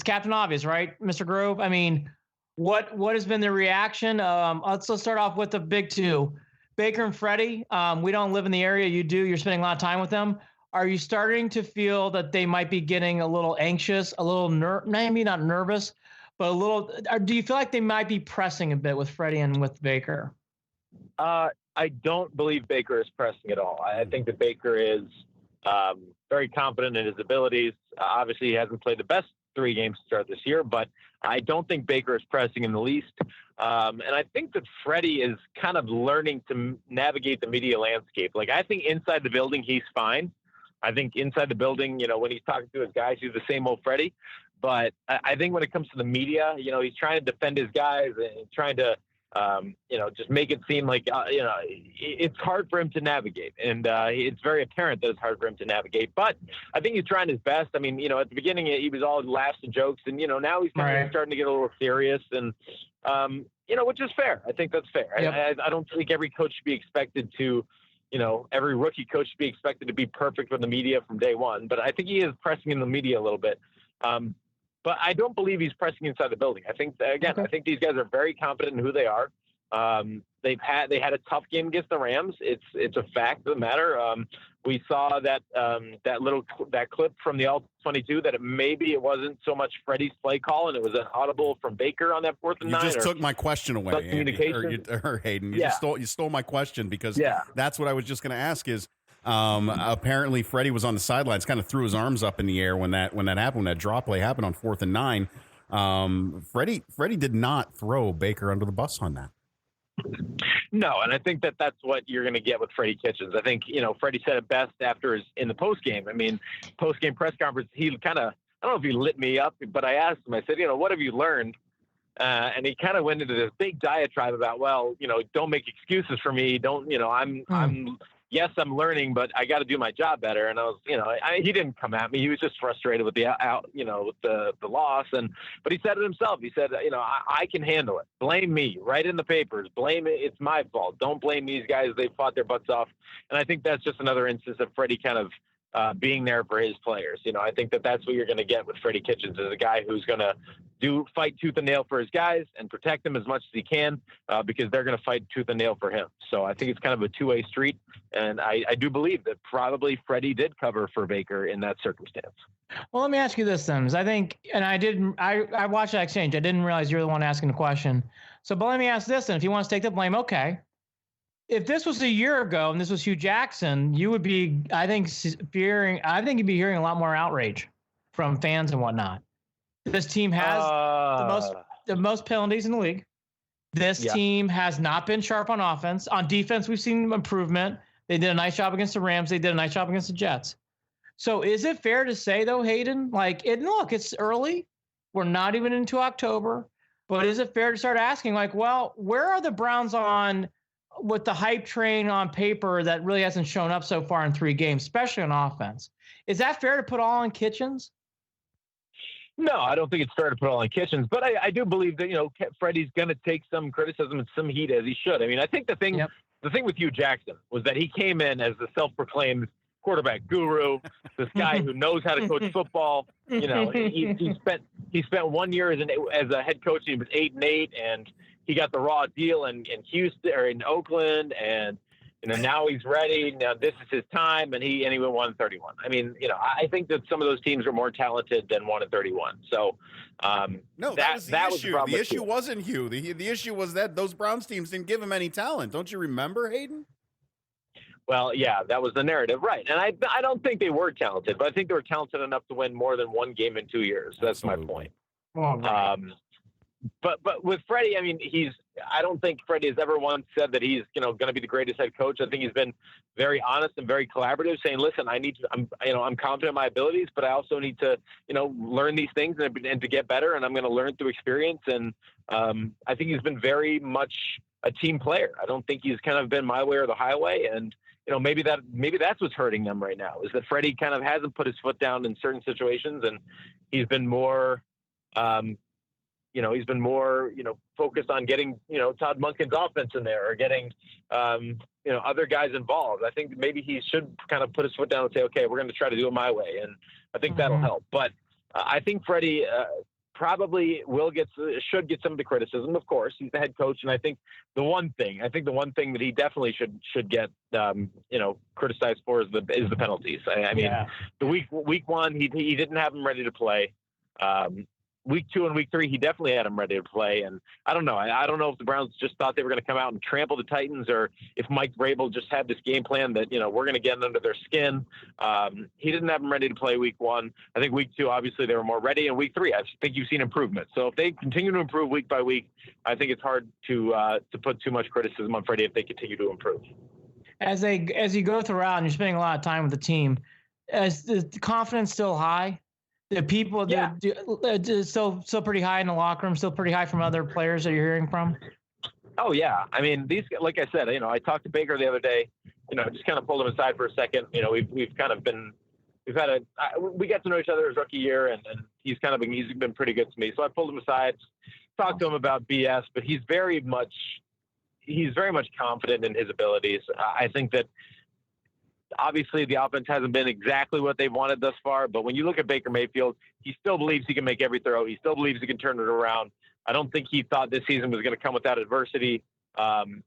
Captain Obvious, right, Mr. Grove? I mean, what has been the reaction? Let's start off with the big two. Baker and Freddie. We don't live in the area. You do. You're spending a lot of time with them. Are you starting to feel that they might be getting a little anxious, a little maybe not nervous, but a little? Do you feel like they might be pressing a bit with Freddie and with Baker? I don't believe Baker is pressing at all. I think that Baker is very confident in his abilities. Obviously, he hasn't played the best 3 games to start this year, but I don't think Baker is pressing in the least. And I think that Freddie is kind of learning to navigate the media landscape. Like, I think inside the building, he's fine. I think inside the building, when he's talking to his guys, he's the same old Freddie. But I think when it comes to the media, he's trying to defend his guys and trying to, just make it seem like, it's hard for him to navigate. And it's very apparent that it's hard for him to navigate. But I think he's trying his best. I mean, at the beginning, he was all laughs and jokes. And, now he's kind of starting to get a little serious. And, which is fair. I think that's fair. Yep. I don't think every coach should be expected to, every rookie coach should be expected to be perfect with the media from day one. But I think he is pressing in the media a little bit. But I don't believe he's pressing inside the building. I think, I think these guys are very confident in who they are. They had a tough game against the Rams. It's a fact of the matter. We saw that clip from the All-22 that maybe it wasn't so much Freddie's play call and it was an audible from Baker on that 4th and 9. You just took my question away, Andy, or Hayden. You stole my question because that's what I was just going to ask is, apparently Freddie was on the sidelines, kind of threw his arms up in the air when that happened, when that draw play happened on 4th and 9. Freddie did not throw Baker under the bus on that. No, and I think that's what you're going to get with Freddie Kitchens. I think, Freddie said it best in the post-game. I mean, post-game press conference, he kind of, I don't know if he lit me up, but I asked him, I said, what have you learned? And he kind of went into this big diatribe about, don't make excuses for me. Don't, yes, I'm learning, but I got to do my job better. And I was, he didn't come at me. He was just frustrated with the loss. But he said it himself. He said, I can handle it. Blame me. Write in the papers. Blame it. It's my fault. Don't blame these guys. They fought their butts off. And I think that's just another instance of Freddie kind of being there for his players. I think that's what you're going to get with Freddie Kitchens, is a guy who's going to fight tooth and nail for his guys and protect them as much as he can because they're going to fight tooth and nail for him. So I think it's kind of a two-way street. And I do believe that probably Freddie did cover for Baker in that circumstance. Well, let me ask you this then, because I think, and I watched that exchange. I didn't realize you were the one asking the question. So, but let me ask this then. If he wants to take the blame, okay. If this was a year ago and this was Hugh Jackson, you would be, I think you'd be hearing a lot more outrage from fans and whatnot. This team has the most penalties in the league. This team has not been sharp on offense. On defense, we've seen improvement. They did a nice job against the Rams. They did a nice job against the Jets. So is it fair to say, though, Hayden, look, it's early. We're not even into October. But is it fair to start asking, where are the Browns on with the hype train on paper that really hasn't shown up so far in 3 games, especially on offense? Is that fair to put all on Kitchens? No, I don't think it's fair to put all on Kitchens, but I do believe that, Freddie's going to take some criticism and some heat, as he should. I mean, I think the thing with Hugh Jackson was that he came in as the self-proclaimed quarterback guru, this guy who knows how to coach football. He spent 1 year as a head coach. He was 8-8, and he got the raw deal in Houston or in Oakland, and now he's ready. Now this is his time, and he went 1-31. I mean, I think that some of those teams are more talented than 1-31. So no, that was the issue. The issue wasn't Hugh. The issue was that those Browns teams didn't give him any talent. Don't you remember, Hayden? Well, yeah, that was the narrative, right? And I don't think they were talented, but I think they were talented enough to win more than 1 game in 2 years. That's my point. Oh, right. But with Freddie, I mean, I don't think Freddie has ever once said that he's, going to be the greatest head coach. I think he's been very honest and very collaborative, saying, listen, I'm confident in my abilities, but I also need to, learn these things and to get better. And I'm going to learn through experience. And I think he's been very much a team player. I don't think he's kind of been my way or the highway. And, maybe that's what's hurting them right now, is that Freddie kind of hasn't put his foot down in certain situations, and he's been more, focused on getting, Todd Monken's offense in there, or getting, other guys involved. I think maybe he should kind of put his foot down and say, okay, we're going to try to do it my way. And I think that'll help. But I think Freddie probably should get some of the criticism. Of course, he's the head coach. And I think the one thing that he definitely should get, criticized for is the penalties. I mean, the week 1, he didn't have him ready to play. Week 2 and week 3, he definitely had him ready to play. And I don't know. I don't know if the Browns just thought they were going to come out and trample the Titans, or if Mike Vrabel just had this game plan that, we're going to get under their skin. He didn't have him ready to play week 1. I think week 2, obviously they were more ready. And week 3, I think you've seen improvement. So if they continue to improve week by week, I think it's hard to put too much criticism on Freddie if they continue to improve. As you go throughout and you're spending a lot of time with the team, is the confidence still high? The people still pretty high in the locker room, still pretty high from other players that you're hearing from? Oh, yeah. I mean, like I said, I talked to Baker the other day, just kind of pulled him aside for a second. We got to know each other his rookie year, and he's been pretty good to me. So I pulled him aside, talked to him about BS, but he's very much confident in his abilities. I think that, obviously, the offense hasn't been exactly what they've wanted thus far, but when you look at Baker Mayfield, he still believes he can make every throw. He still believes he can turn it around. I don't think he thought this season was going to come without adversity, and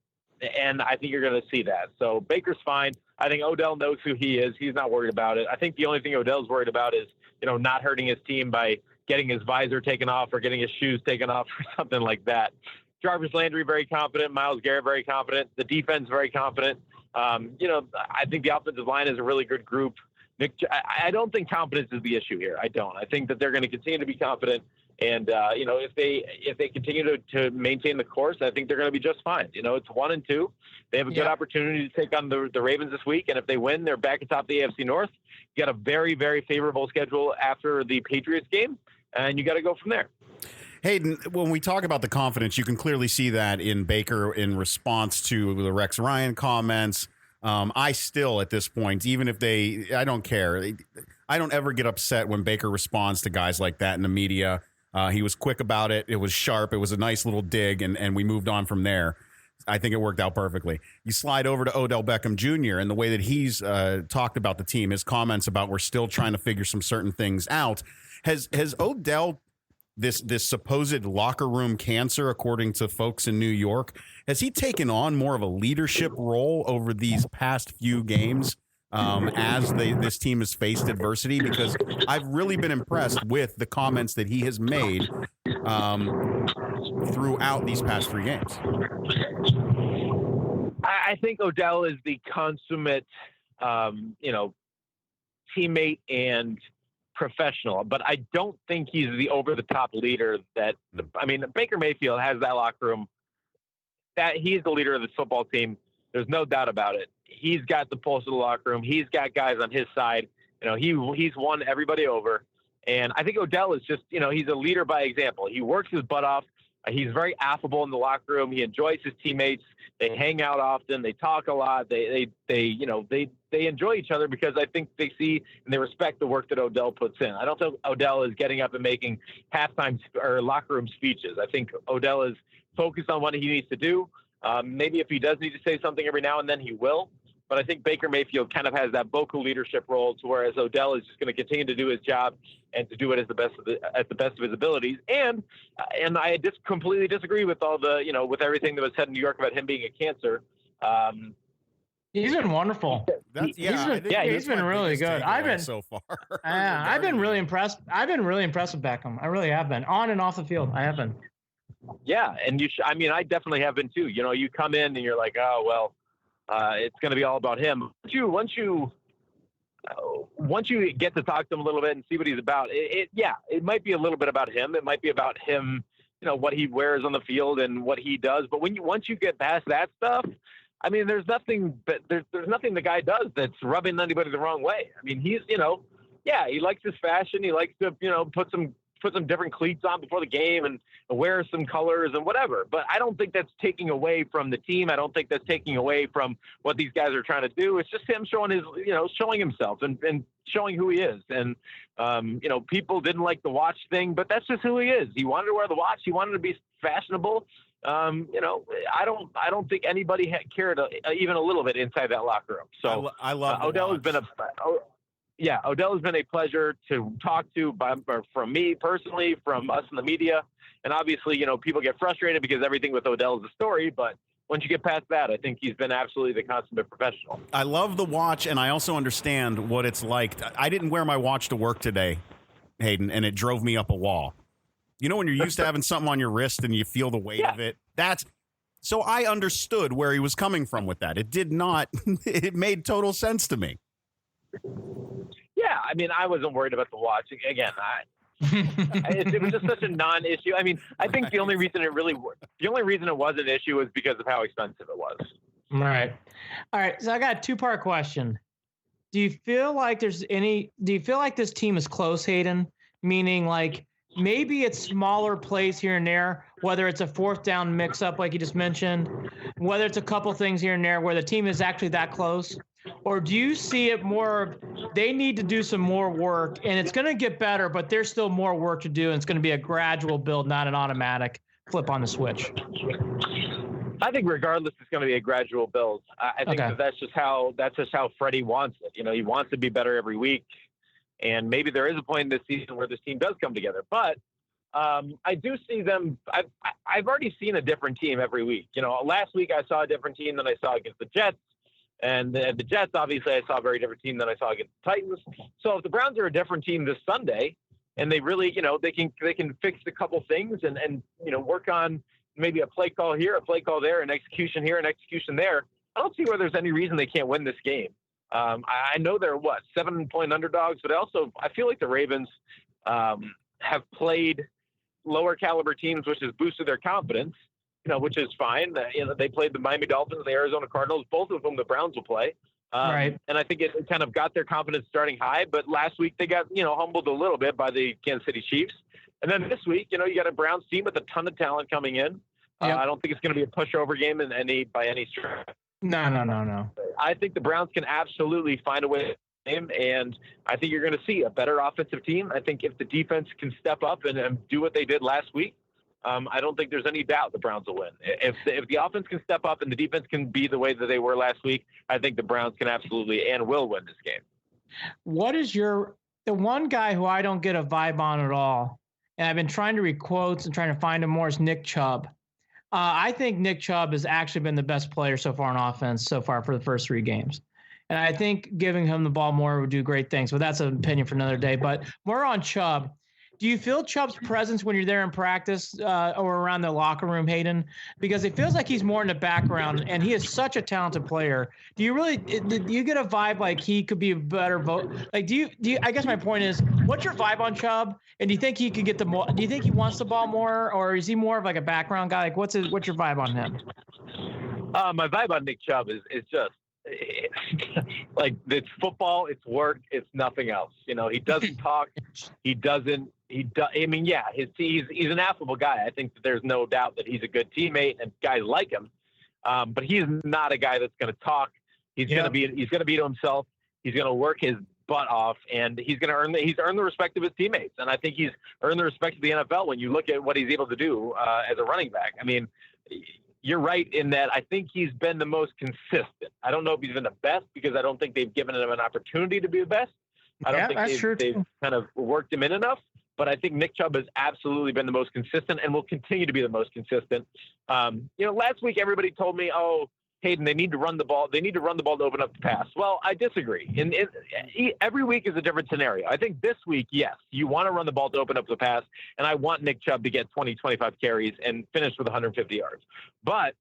I think you're going to see that. So Baker's fine. I think Odell knows who he is. He's not worried about it. I think the only thing Odell's worried about is, not hurting his team by getting his visor taken off or getting his shoes taken off or something like that. Jarvis Landry, very confident. Myles Garrett, very confident. The defense, very confident. I think the offensive line is a really good group. I don't think confidence is the issue here. I don't. I think that they're going to continue to be confident. And, if they continue to maintain the course, I think they're going to be just fine. It's 1-2. They have a good opportunity to take on the Ravens this week. And if they win, they're back atop the AFC North. You got a very, very favorable schedule after the Patriots game, and you got to go from there. Hayden, when we talk about the confidence, you can clearly see that in Baker in response to the Rex Ryan comments. I still, at this point, even if I don't care. I don't ever get upset when Baker responds to guys like that in the media. He was quick about it. It was sharp. It was a nice little dig, and we moved on from there. I think it worked out perfectly. You slide over to Odell Beckham Jr. and the way that he's talked about the team, his comments about we're still trying to figure some certain things out. Has Odell, this supposed locker room cancer, according to folks in New York, has he taken on more of a leadership role over these past few games as this team has faced adversity? Because I've really been impressed with the comments that he has made throughout these past 3 games. I think Odell is the consummate, teammate and professional, but I don't think he's the over-the-top leader Baker Mayfield has that locker room. That he's the leader of this football team. There's no doubt about it. He's got the pulse of the locker room. He's got guys on his side. He's won everybody over. And I think Odell is just, he's a leader by example. He works his butt off. He's very affable in the locker room. He enjoys his teammates. They hang out often. They talk a lot. They enjoy each other because I think they see and they respect the work that Odell puts in. I don't think Odell is getting up and making halftime or locker room speeches. I think Odell is focused on what he needs to do. Maybe if he does need to say something every now and then, he will. But I think Baker Mayfield kind of has that vocal leadership role, to whereas Odell is just going to continue to do his job and to do it at the best of his abilities. And I just completely disagree with all the, with everything that was said in New York about him being a cancer. He's been wonderful. He's been really good. I've been so far. I've been really impressed. I've been really impressed with Beckham. I really have been, on and off the field. I have been. Yeah, and I definitely have been too. You come in and you're like, oh well. It's going to be all about him. Once you get to talk to him a little bit and see what he's about, it might be a little bit about him. It might be about him, what he wears on the field and what he does. But once you get past that stuff, there's nothing the guy does that's rubbing anybody the wrong way. He's, he likes his fashion. He likes to, put some different cleats on before the game and wear some colors and whatever. But I don't think that's taking away from the team. I don't think that's taking away from what these guys are trying to do. It's just him showing showing himself and showing who he is. And, people didn't like the watch thing, but that's just who he is. He wanted to wear the watch. He wanted to be fashionable. I don't think anybody cared even a little bit inside that locker room. So I love Odell has been Odell has been a pleasure to talk to from me personally, from us in the media. And obviously, people get frustrated because everything with Odell is a story. But once you get past that, I think he's been absolutely the consummate professional. I love the watch, and I also understand what it's like. I didn't wear my watch to work today, Hayden, and it drove me up a wall. When you're used to having something on your wrist and you feel the weight of it, so I understood where he was coming from with that. It did not, it made total sense to me. Yeah, I wasn't worried about the watch. Again, it was just such a non-issue. I think the only reason it was an issue was because of how expensive it was. Right. All right. So I got a 2-part question. Do you feel like this team is close, Hayden? Meaning like maybe it's smaller plays here and there, whether it's a 4th down mix up, like you just mentioned, whether it's a couple things here and there where the team is actually that close. Or do you see it more, they need to do some more work and it's going to get better, but there's still more work to do and it's going to be a gradual build, not an automatic flip on the switch? I think regardless, it's going to be a gradual build. I think that's just how Freddie wants it. He wants to be better every week. And maybe there is a point in this season where this team does come together. But I do see them. I've already seen a different team every week. Last week I saw a different team than I saw against the Jets. And the Jets, obviously, I saw a very different team than I saw against the Titans. So if the Browns are a different team this Sunday, and they really, they can fix a couple things and work on maybe a play call here, a play call there, an execution here, an execution there, I don't see where there's any reason they can't win this game. I know they're 7-point underdogs, but I feel like the Ravens have played lower caliber teams, which has boosted their confidence. Which is fine. They played the Miami Dolphins, the Arizona Cardinals, both of whom the Browns will play. Right. And I think it kind of got their confidence starting high. But last week they got, humbled a little bit by the Kansas City Chiefs. And then this week, you got a Browns team with a ton of talent coming in. Yep. I don't think it's going to be a pushover game by any stretch. No. I think the Browns can absolutely find a way to game, and I think you're going to see a better offensive team. I think if the defense can step up and do what they did last week, I don't think there's any doubt the Browns will win. If the offense can step up and the defense can be the way that they were last week, I think the Browns can absolutely and will win this game. What is the one guy who I don't get a vibe on at all, and I've been trying to read quotes and trying to find him more, is Nick Chubb. I think Nick Chubb has actually been the best player so far on offense so far for the first 3 games. And I think giving him the ball more would do great things, but that's an opinion for another day. But more on Chubb. Do you feel Chubb's presence when you're there in practice or around the locker room, Hayden? Because it feels like he's more in the background, and he is such a talented player. Do you get a vibe like he could be a better vote? Like, do you? I guess my point is, what's your vibe on Chubb? And do you think he could get the more? Do you think he wants the ball more, or is he more of like a background guy? Like, what's your vibe on him? My vibe on Nick Chubb is just like, it's football, it's work, it's nothing else. He doesn't talk. He's an affable guy. I think that there's no doubt that he's a good teammate and guys like him. But he's not a guy that's going to talk. He's going to be to himself. He's going to work his butt off, and he's earned the respect of his teammates. And I think he's earned the respect of the NFL when you look at what he's able to do as a running back. I mean, you're right in that I think he's been the most consistent. I don't know if he's been the best because I don't think they've given him an opportunity to be the best. I don't think they've kind of worked him in enough. But I think Nick Chubb has absolutely been the most consistent and will continue to be the most consistent. Last week everybody told me, "Oh, Hayden, they need to run the ball. They need to run the ball to open up the pass." Well, I disagree. And every week is a different scenario. I think this week, yes, you want to run the ball to open up the pass, and I want Nick Chubb to get 20, 25 carries and finish with 150 yards. But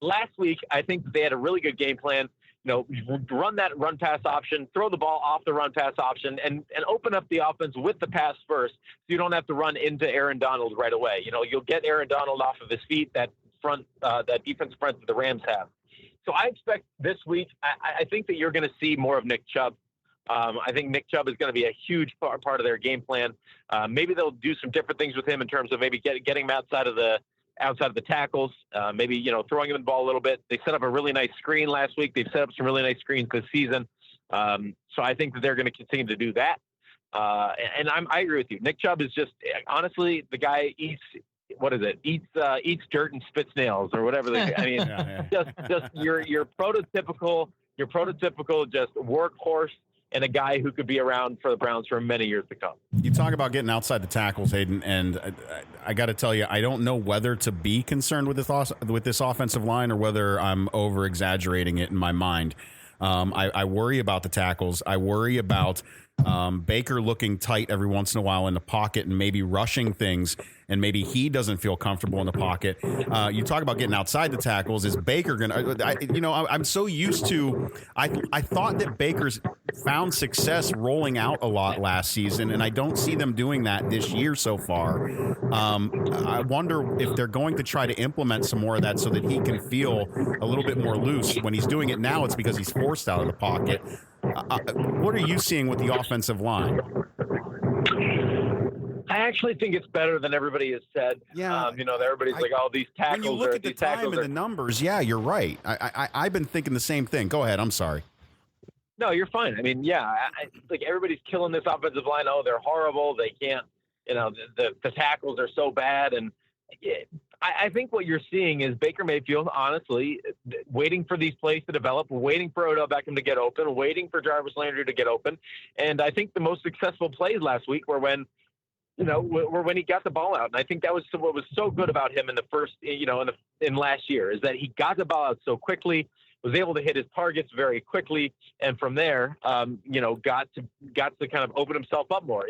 last week, I think they had a really good game plan. Run that run pass option, throw the ball off the run pass option, and open up the offense with the pass first, so you don't have to run into Aaron Donald right away. You'll get Aaron Donald off of his feet, that defensive front that the Rams have. So I expect this week, I think that you're going to see more of Nick Chubb. I think Nick Chubb is going to be a huge part of their game plan. Maybe they'll do some different things with him in terms of maybe getting him outside of the tackles, maybe, throwing him the ball a little bit. They set up a really nice screen last week. They've set up some really nice screens this season. So I think that they're going to continue to do that. And I agree with you. Nick Chubb is just, honestly, the guy eats dirt and spits nails or whatever. Just your prototypical just workhorse and a guy who could be around for the Browns for many years to come. You talk about getting outside the tackles, Hayden, and I got to tell you, I don't know whether to be concerned with this offensive line or whether I'm over exaggerating it in my mind. I worry about the tackles. I worry about Baker looking tight every once in a while in the pocket and maybe rushing things, and maybe he doesn't feel comfortable in the pocket. You talk about getting outside the tackles. Is Baker going to, I'm so used to, I thought that Baker's found success rolling out a lot last season, and I don't see them doing that this year so far. I wonder if they're going to try to implement some more of that so that he can feel a little bit more loose. When he's doing it now, it's because he's forced out of the pocket. What are you seeing with the offensive line? I actually think it's better than everybody has said. Yeah, everybody's like, "Oh, these tackles." When you look at the time and the numbers, yeah, you're right. I've been thinking the same thing. Go ahead. I'm sorry. No, you're fine. I mean, yeah, like everybody's killing this offensive line. Oh, they're horrible. They can't. The tackles are so bad, and I think what you're seeing is Baker Mayfield, honestly, waiting for these plays to develop, waiting for Odell Beckham to get open, waiting for Jarvis Landry to get open. And I think the most successful plays last week were when he got the ball out. And I think that was what was so good about him in the first, in last year, is that he got the ball out so quickly, was able to hit his targets very quickly. And from there, got to kind of open himself up more.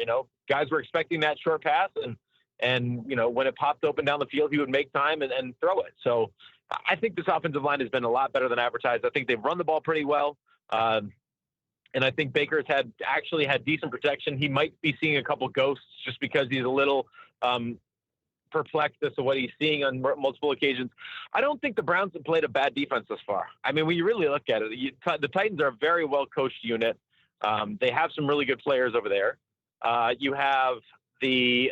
Guys were expecting that short pass, and when it popped open down the field, he would make time and throw it. So I think this offensive line has been a lot better than advertised. I think they've run the ball pretty well. And I think Baker's actually had decent protection. He might be seeing a couple ghosts just because he's a little perplexed as to what he's seeing on multiple occasions. I don't think the Browns have played a bad defense thus far. I mean, when you really look at it, the Titans are a very well-coached unit. They have some really good players over there. You have the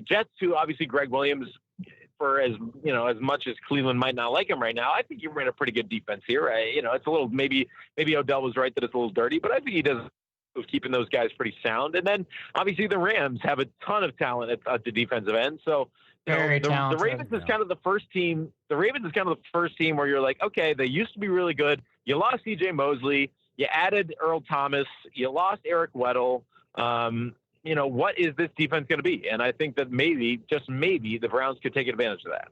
Jets, who obviously Greg Williams, for as much as Cleveland might not like him right now, I think he ran a pretty good defense here. It's a little, maybe Odell was right that it's a little dirty, but I think he does with keeping those guys pretty sound. And then obviously the Rams have a ton of talent at the defensive end. So the Ravens is kind of the first team. The Ravens is kind of the first team where you're like, okay, they used to be really good. You lost C.J. Mosley. You added Earl Thomas. You lost Eric Weddle. What is this defense going to be? And I think that maybe, just maybe, the Browns could take advantage of that.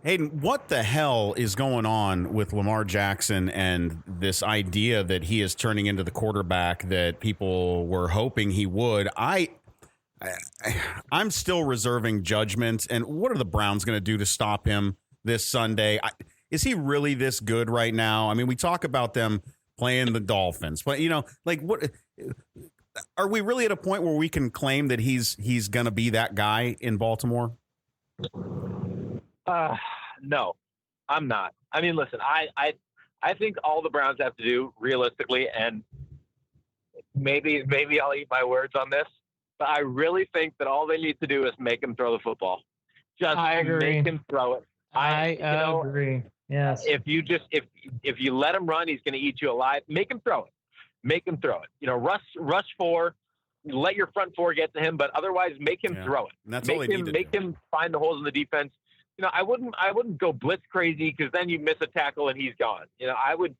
Hayden, what the hell is going on with Lamar Jackson and this idea that he is turning into the quarterback that people were hoping he would? I'm still reserving judgment. And what are the Browns going to do to stop him this Sunday? Is he really this good right now? I mean, we talk about them playing the Dolphins, but what are we really at a point where we can claim that he's going to be that guy in Baltimore? No, I'm not. I mean, listen, I think all the Browns have to do realistically, and maybe I'll eat my words on this, but I really think that all they need to do is make him throw the football. Just make him throw it. I agree. Yes. If you let him run, he's going to eat you alive. Make him throw it. Make him throw it. Rush 4. Let your front 4 get to him, but otherwise make him throw it. And that's all they need to do. Make him find the holes in the defense. I wouldn't go blitz crazy because then you miss a tackle and he's gone. I would.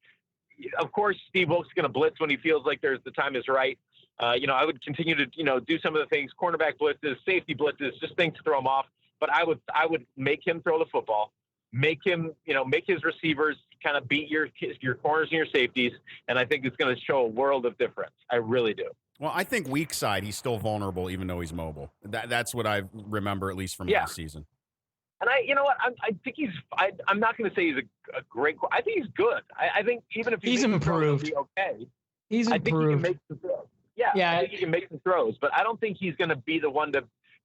Of course, Steve Wilkes is going to blitz when he feels like the time is right. I would continue to do some of the things, cornerback blitzes, safety blitzes, just things to throw him off. But I would make him throw the football. Make him, make his receivers kind of beat your corners and your safeties, and I think it's going to show a world of difference. I really do. Well, I think weak side, he's still vulnerable, even though he's mobile. That's what I remember, at least from last season. And I think I'm not going to say he's a great. I think he's good. I think even if he's improved, he'll be okay. He's improved. I think he can make some throws. Yeah, I think he can make some throws, but I don't think he's going to be the one to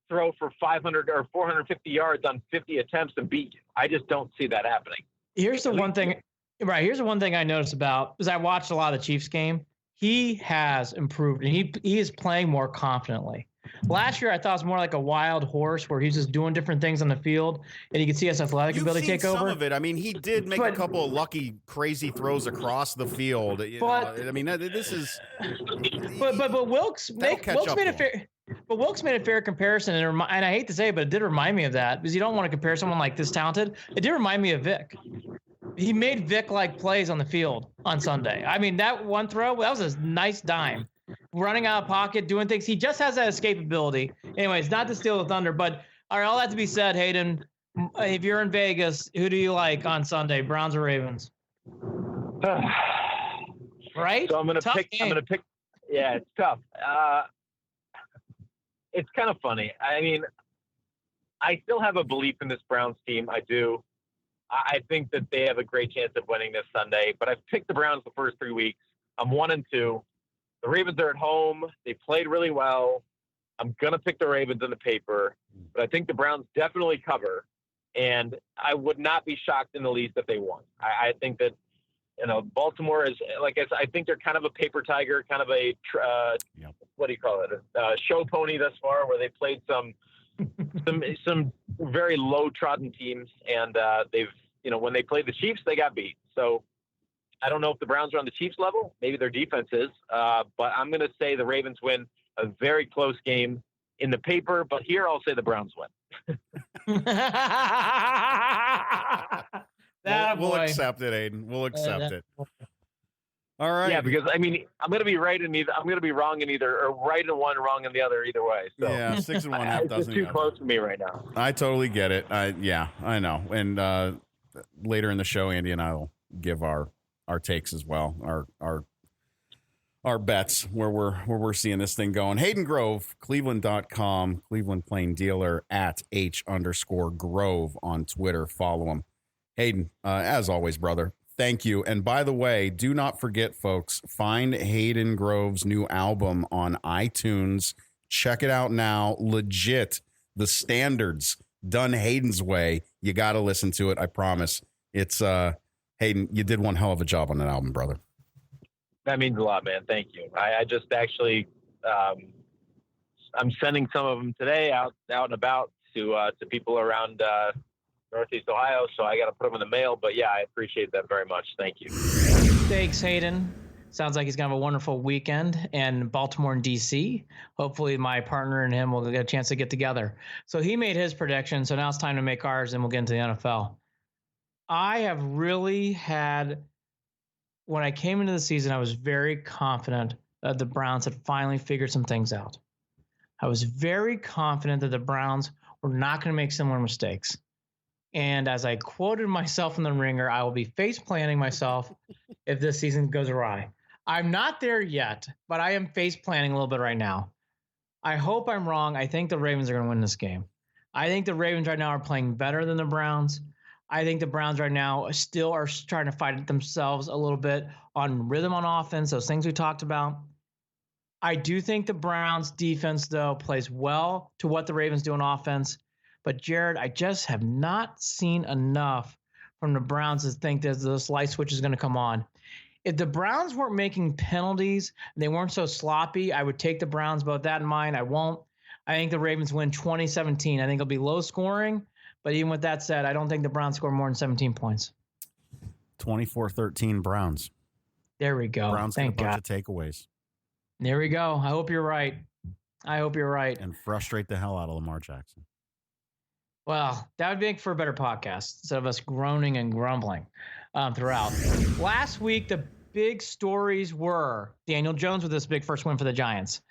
throw for 500 or 450 yards on 50 attempts and beat you. I just don't see that happening. Here's the one thing I noticed about, because I watched a lot of the Chiefs game. He has improved, and he is playing more confidently. Last year, I thought it was more like a wild horse where he's just doing different things on the field, and you could see his athletic ability take over. Some of it. I mean, he did make a couple of lucky, crazy throws across the field. This is. But Wilkes made a fair comparison, and I hate to say it, but it did remind me of that, because you don't want to compare someone like this talented. It did remind me of Vic. He made Vic-like plays on the field on Sunday. I mean, that one throw, that was a nice dime. Running out of pocket, doing things. He just has that escapability. Anyways, not to steal the thunder, but all right, all that to be said, Hayden, if you're in Vegas, who do you like on Sunday, Browns or Ravens? Right? So I'm going to pick. Yeah, it's tough. It's kind of funny. I mean, I still have a belief in this Browns team. I do. I think that they have a great chance of winning this Sunday, but I've picked the Browns the first 3 weeks. I'm 1-2. The Ravens are at home. They played really well. I'm going to pick the Ravens in the paper, but I think the Browns definitely cover, and I would not be shocked in the least if they won. I think that, Baltimore is, like I said, I think they're kind of a paper tiger, kind of a, what do you call it? A show pony thus far, where they played some very low trodden teams, and they've, when they played the Chiefs, they got beat. So I don't know if the Browns are on the Chiefs level. Maybe their defense is, but I'm going to say the Ravens win a very close game in the paper, but here I'll say the Browns win. We'll accept it, Aiden. We'll accept it. All right. Yeah, because I mean, I'm going to be right in either. I'm going to be wrong in either, or right in one, wrong in the other. Either way. So yeah, 6 and 1/2 doesn't. It's too close for me right now. I totally get it. Yeah, I know. And later in the show, Andy and I will give our takes as well. Our bets where we're seeing this thing going. Hayden Grove, Cleveland.com, Cleveland Plain Dealer at @H_Grove on Twitter. Follow him. Hayden, as always, brother, thank you. And by the way, do not forget, folks, find Hayden Grove's new album on iTunes. Check it out now. Legit. The Standards, done Hayden's way. You got to listen to it. I promise. It's Hayden, you did one hell of a job on that album, brother. That means a lot, man. Thank you. I just actually, I'm sending some of them today out and about to people around Northeast Ohio, so I got to put them in the mail. But yeah, I appreciate that very much. Thank you. Thanks, Hayden. Sounds like he's going to have a wonderful weekend in Baltimore and D.C. Hopefully my partner and him will get a chance to get together. So he made his prediction, so now it's time to make ours, and we'll get into the NFL. I have really had, when I came into the season, I was very confident that the Browns had finally figured some things out. I was very confident that the Browns were not going to make similar mistakes. And as I quoted myself in the Ringer, I will be face planting myself if this season goes awry. I'm not there yet, but I am face planting a little bit right now. I hope I'm wrong. I think the Ravens are going to win this game. I think the Ravens right now are playing better than the Browns. I think the Browns right now still are trying to fight themselves a little bit on rhythm on offense, those things we talked about. I do think the Browns defense, though, plays well to what the Ravens do on offense. But, Jared, I just have not seen enough from the Browns to think that this light switch is going to come on. If the Browns weren't making penalties and they weren't so sloppy, I would take the Browns, but with that in mind, I won't. I think the Ravens win 20-17. I think it'll be low scoring, but even with that said, I don't think the Browns score more than 17 points. 24-13 Browns. There we go. Browns Thank get a bunch God. of takeaways. There we go. I hope you're right. And frustrate the hell out of Lamar Jackson. Well, that would make for a better podcast instead of us groaning and grumbling throughout. Last week, the big stories were Daniel Jones with this big first win for the Giants.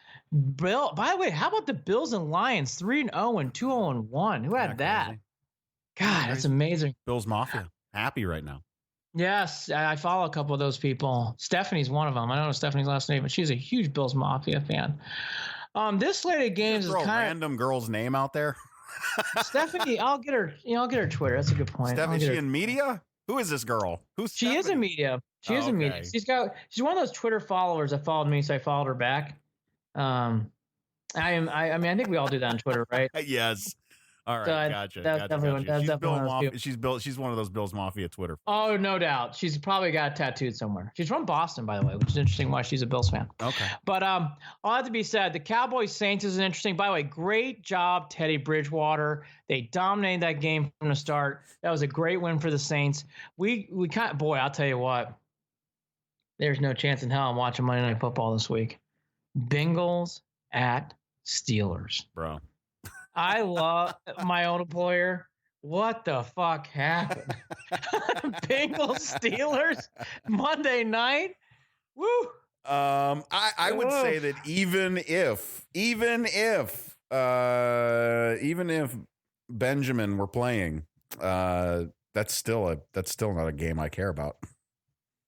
Bill, by the way, how about the Bills and Lions 3-0 and 2-1? Who had that? Crazy. God, that's amazing. Bills Mafia. Happy right now. Yes, I follow a couple of those people. Stephanie's one of them. I don't know Stephanie's last name, but she's a huge Bills Mafia fan. This slate of games is throw kind a random girl's name out there. Stephanie, I'll get her. I'll get her Twitter. That's a good point. Stephanie, is she in media? Who is this girl? Who's she? Is in media. She is in media. She's one of those Twitter followers that followed me, so I followed her back. I think we all do that on Twitter, right? Yes. All right, So gotcha. that's definitely She's one of those Bills Mafia Twitter. Oh, no doubt. She's probably got tattooed somewhere. She's from Boston, by the way, which is interesting why she's a Bills fan. Okay. But all that to be said, the Cowboys Saints is interesting. By the way, great job, Teddy Bridgewater. They dominated that game from the start. That was a great win for the Saints. We kind of, boy, I'll tell you what. There's no chance in hell I'm watching Monday Night Football this week. Bengals at Steelers. Bro. I love my own employer. What the fuck happened? Bengals Steelers Monday night. Woo. I would say that even if Benjamin were playing, that's still not a game I care about.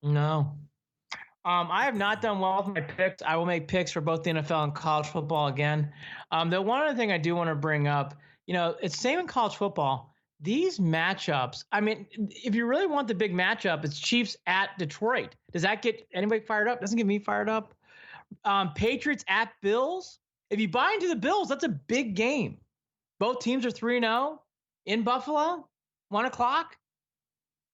No. I have not done well with my picks. I will make picks for both the NFL and college football again. The one other thing I do want to bring up, it's same in college football. These matchups, I mean, if you really want the big matchup, it's Chiefs at Detroit. Does that get anybody fired up? Doesn't get me fired up. Patriots at Bills. If you buy into the Bills, that's a big game. Both teams are 3-0 in Buffalo, 1:00.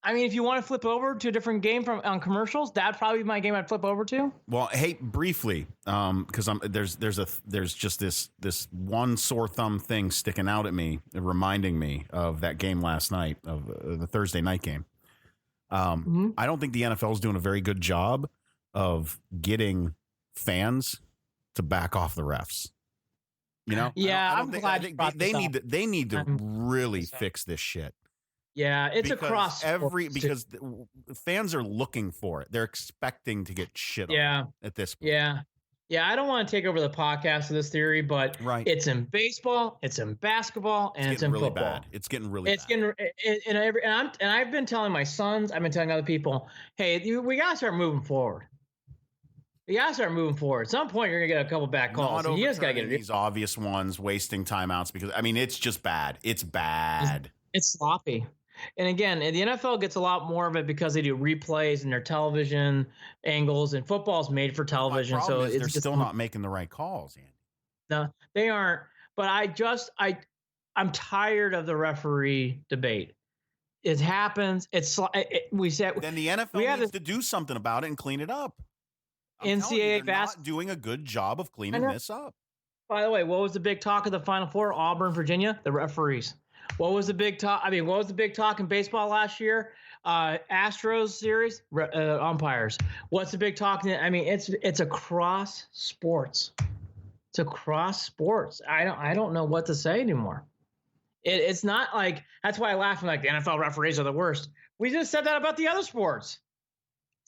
I mean, if you want to flip over to a different game on commercials, that'd probably be my game I'd flip over to. Well, hey, briefly, because there's just this one sore thumb thing sticking out at me, reminding me of that game last night, of the Thursday night game. I don't think the NFL is doing a very good job of getting fans to back off the refs. Yeah, I'm glad they need to really fix this shit. Yeah, it's across because fans are looking for it. They're expecting to get shit on at this point. Yeah. I don't want to take over the podcast of this theory, but it's in baseball, it's in basketball, and it's in really football. Bad. It's getting really bad. And I've been telling my sons, I've been telling other people, hey, we gotta start moving forward. At some point, you're gonna get a couple back calls. Not you just gotta get these obvious ones, wasting timeouts because it's just bad. It's bad. It's sloppy. And again, the NFL gets a lot more of it because they do replays and their television angles, and football's made for television. So they're still not making the right calls, Andy. No, they aren't. But I'm tired of the referee debate. It happens. We said then the NFL needs to do something about it and clean it up. NCAA not doing a good job of cleaning this up. By the way, what was the big talk of the Final Four? Auburn, Virginia, the referees. What was the big talk? What was the big talk in baseball last year? Astros series, umpires. What's the big talk? It's across sports. It's across sports. I don't know what to say anymore. It's not like, that's why I laugh. I'm like, the NFL referees are the worst. We just said that about the other sports.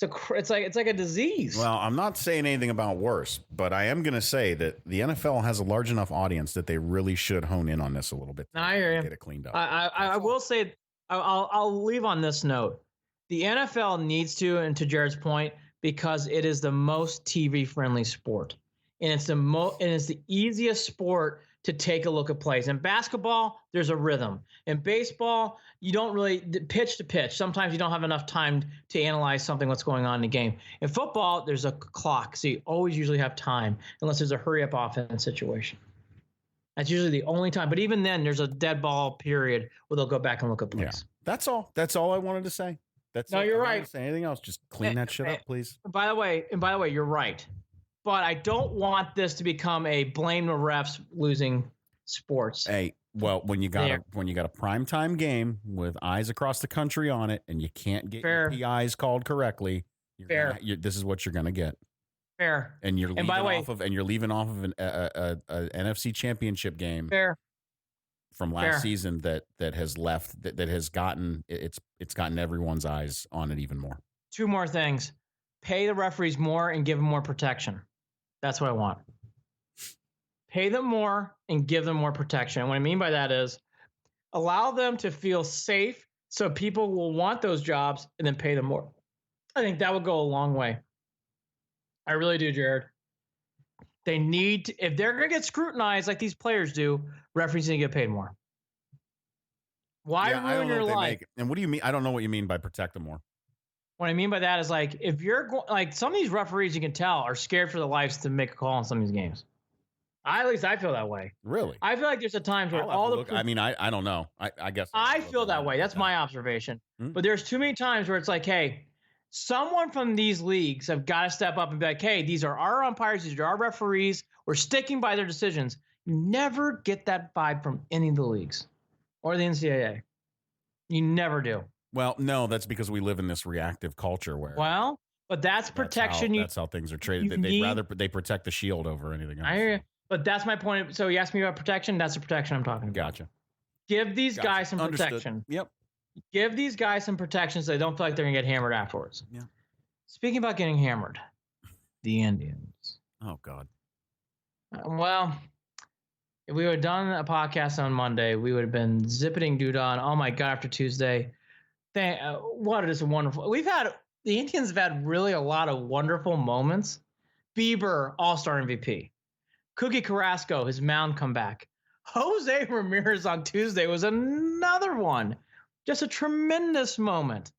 It's like a disease. Well, I'm not saying anything about worse, but I am going to say that the NFL has a large enough audience that they really should hone in on this a little bit. I hear you. Get it cleaned up. I will say I'll leave on this note. The NFL needs to, and to Jared's point, because it is the most TV friendly sport, and it's the easiest sport to take a look at plays. In basketball, there's a rhythm. In baseball, you don't really pitch to pitch. Sometimes you don't have enough time to analyze what's going on in the game. In football, there's a clock, so you always usually have time unless there's a hurry up offense situation. That's usually the only time. But even then, there's a dead ball period where they'll go back and look at plays. Yeah. That's all. That's all I wanted to say. You're right. Say anything else? Just clean that shit up, please. By the way, you're right. But I don't want this to become a blame the refs losing sports. Hey, well, when you got a primetime game with eyes across the country on it, and you can't get your PIs called correctly, this is what you're gonna get. Fair. And you're leaving off of an NFC Championship game. Fair. From last season that has left that has gotten it's gotten everyone's eyes on it even more. Two more things. Pay the referees more and give them more protection. That's what I want. Pay them more and give them more protection. What I mean by that is allow them to feel safe so people will want those jobs and then pay them more. I think that would go a long way. I really do, Jared. They need to, if they're going to get scrutinized like these players do, referees need to get paid more. Why ruin your life? And what do you mean? I don't know what you mean by protect them more. What I mean by that is like if you're like some of these referees you can tell are scared for their lives to make a call in some of these games. At least I feel that way. Really? I feel like there's a times where I don't know. I guess I feel that way. That's my observation. Mm-hmm. But there's too many times where it's like, hey, someone from these leagues have got to step up and be like, hey, these are our umpires, these are our referees. We're sticking by their decisions. You never get that vibe from any of the leagues or the NCAA. You never do. Well, no, that's because we live in this reactive culture where. Well, but that's protection. That's how things are traded. They protect the shield over anything else. I hear you. But that's my point. So you asked me about protection. That's the protection I'm talking about. Gotcha. Give these guys some protection. Yep. Give these guys some protection so they don't feel like they're going to get hammered afterwards. Yeah. Speaking about getting hammered, the Indians. Oh, God. Well, if we would have done a podcast on Monday, we would have been zippeting doodah. Oh, my God, after Tuesday. What is wonderful. The Indians have had really a lot of wonderful moments. Bieber, all-star MVP. Cookie Carrasco, his mound comeback. Jose Ramirez on Tuesday was another one. Just a tremendous moment.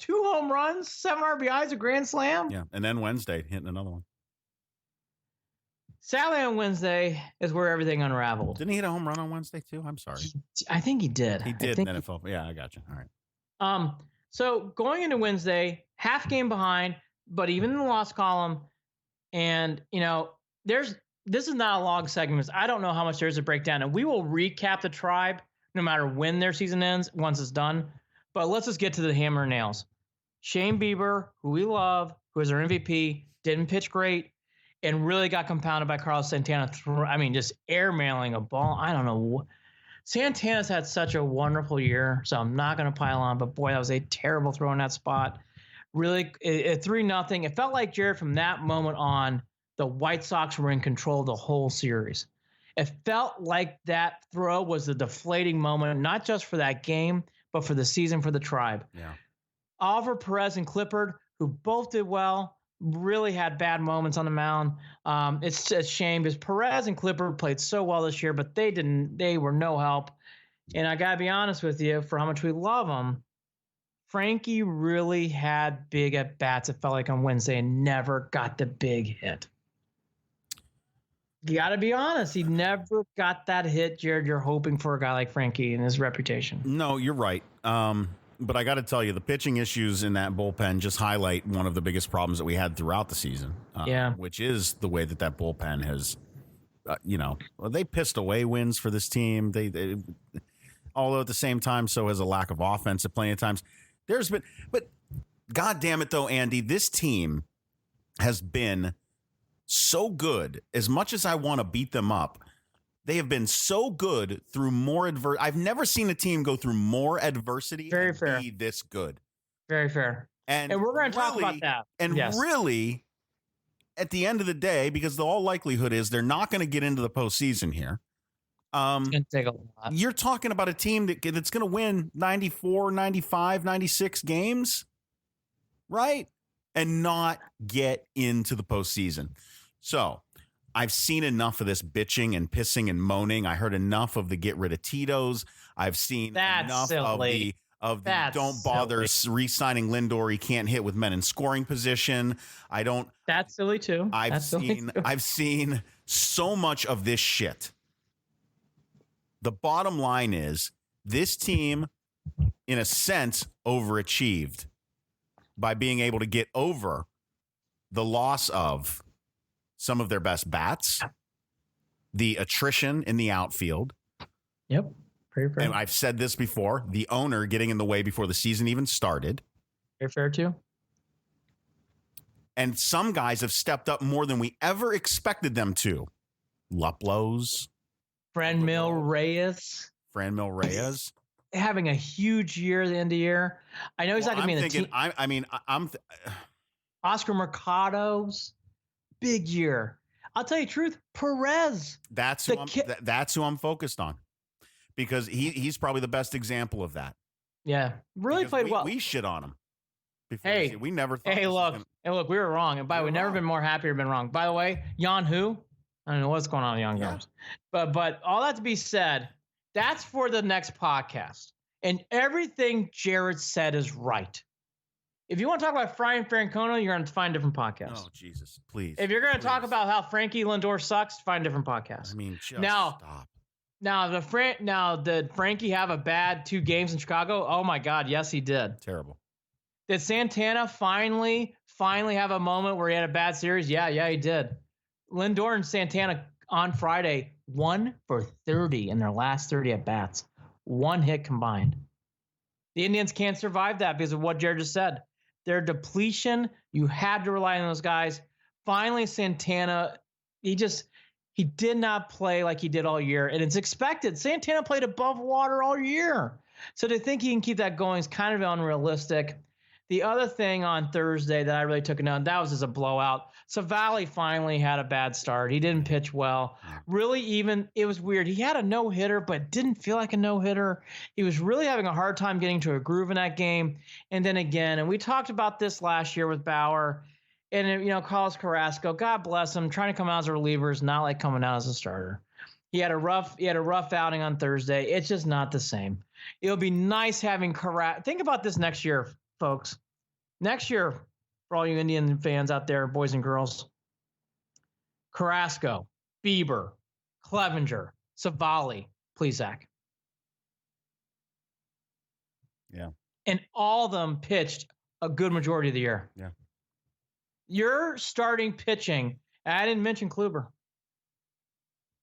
2 home runs, 7 RBIs, a grand slam. Yeah, and then Wednesday, hitting another one. Sadly, on Wednesday is where everything unraveled. Didn't he hit a home run on Wednesday, too? I'm sorry. I think he did. He did in the NFL. Yeah, I got you. All right. So going into Wednesday, half game behind, but even in the loss column, and, this is not a log segment. I don't know how much there is to break down, and we will recap the Tribe no matter when their season ends, once it's done. But let's just get to the hammer and nails. Shane Bieber, who we love, who is our MVP, didn't pitch great, and really got compounded by Carlos Santana. Just airmailing a ball. I don't know. Santana's had such a wonderful year, so I'm not going to pile on. But, boy, that was a terrible throw in that spot. Really, 3-0. It felt like, Jared, from that moment on, the White Sox were in control of the whole series. It felt like that throw was the deflating moment, not just for that game, but for the season for the Tribe. Yeah. Oliver Perez and Clippard, who both did well, really had bad moments on the mound. It's a shame because Perez and Clippard played so well this year, but they were no help. And I got to be honest with you, for how much we love them, Frankie really had big at-bats, it felt like, on Wednesday and never got the big hit. You got to be honest. He never got that hit, Jared, you're hoping for a guy like Frankie and his reputation. No, you're right. But I got to tell you, the pitching issues in that bullpen just highlight one of the biggest problems that we had throughout the season, which is the way that bullpen has, they pissed away wins for this team. They although at the same time, so has a lack of offense at plenty of times. But God damn it, though, Andy, this team has been so good. As much as I want to beat them up, they have been so good through more adversity. I've never seen a team go through more adversity be this good. Very fair. And we're going to talk about that. And really, at the end of the day, because the all likelihood is they're not going to get into the postseason here. It's going to take a lot. You're talking about a team that's going to win 94, 95, 96 games, right? And not get into the postseason. So I've seen enough of this bitching and pissing and moaning. I heard enough of the get rid of Tito's. I've seen enough of the don't bother re-signing Lindor. He can't hit with men in scoring position. That's silly too. I've seen so much of this shit. The bottom line is this team, in a sense, overachieved by being able to get over the loss of some of their best bats, the attrition in the outfield. Yep. Very fair. And I've said this before, the owner getting in the way before the season even started. Very fair too. And some guys have stepped up more than we ever expected them to. Luplows. Franmil Reyes. Having a huge year at the end of the year. I know he's not going to be in the team. Oscar Mercado's big year. I'll tell you the truth. Perez. That's who I'm focused on, because he's probably the best example of that. Yeah, really played well. We shit on him. Hey, we never thought. Hey, look, we were wrong. And by the way, never been more happy or been wrong. By the way, Jan who? I don't know what's going on with Young Guns. But all that to be said, that's for the next podcast. And everything Jared said is right. If you want to talk about Fry and Francona, you're going to find different podcasts. Oh, Jesus, please. If you're going to talk about how Frankie Lindor sucks, find different podcasts. I mean, just stop. Now, did Frankie have a bad 2 games in Chicago? Oh, my God. Yes, he did. Terrible. Did Santana finally have a moment where he had a bad series? Yeah, he did. Lindor and Santana on Friday, 1 for 30 in their last 30 at bats. 1 hit combined. The Indians can't survive that because of what Jared just said. Their depletion, you had to rely on those guys. Finally, Santana, he did not play like he did all year, and it's expected. Santana played above water all year. So to think he can keep that going is kind of unrealistic. The other thing on Thursday that I really took a note, that was just a blowout. Savali finally had a bad start. He didn't pitch well. Really it was weird. He had a no-hitter, but didn't feel like a no-hitter. He was really having a hard time getting to a groove in that game. And then again, and we talked about this last year with Bauer and, Carlos Carrasco, God bless him, trying to come out as a reliever is not like coming out as a starter. He had a rough outing on Thursday. It's just not the same. It'll be nice having Carrasco. Think about this next year, folks. Next year, for all you Indian fans out there, boys and girls, Carrasco, Bieber, Clevenger, Savali, Plesac. Yeah. And all of them pitched a good majority of the year. Yeah. You're starting pitching. I didn't mention Kluber.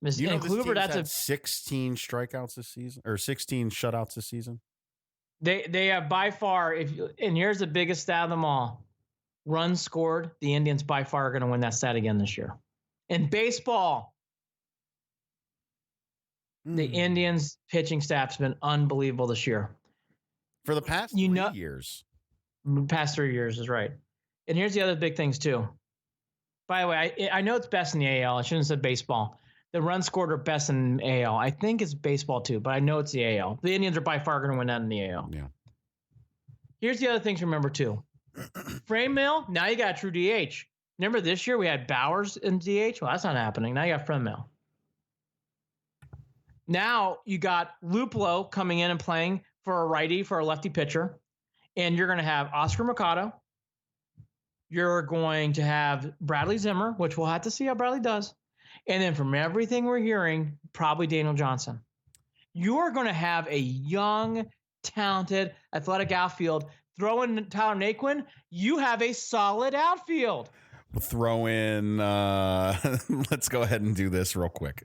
Kluber, that's 16 strikeouts this season, or 16 shutouts this season. They have by far, and here's the biggest stat of them all. Runs scored, the Indians by far are going to win that stat again this year. In baseball, the Indians pitching staff's been unbelievable this year. For the past 3 years. Past 3 years is right. And here's the other big things too. By the way, I know it's best in the AL. I shouldn't have said baseball. The runs scored are best in AL. I think it's baseball too, but I know it's the AL. The Indians are by far going to win that in the AL. Yeah. Here's the other things to remember too. Franmil, now you got a true DH. Remember this year we had Bowers in DH? Well, that's not happening. Now you got Franmil. Now you got Luplow coming in and playing for a righty, for a lefty pitcher. And you're going to have Oscar Mercado. You're going to have Bradley Zimmer, which we'll have to see how Bradley does. And then from everything we're hearing, probably Daniel Johnson. You're going to have a young, talented, athletic outfield. Throw in Tyler Naquin, you have a solid outfield. We'll throw in, let's go ahead and do this real quick.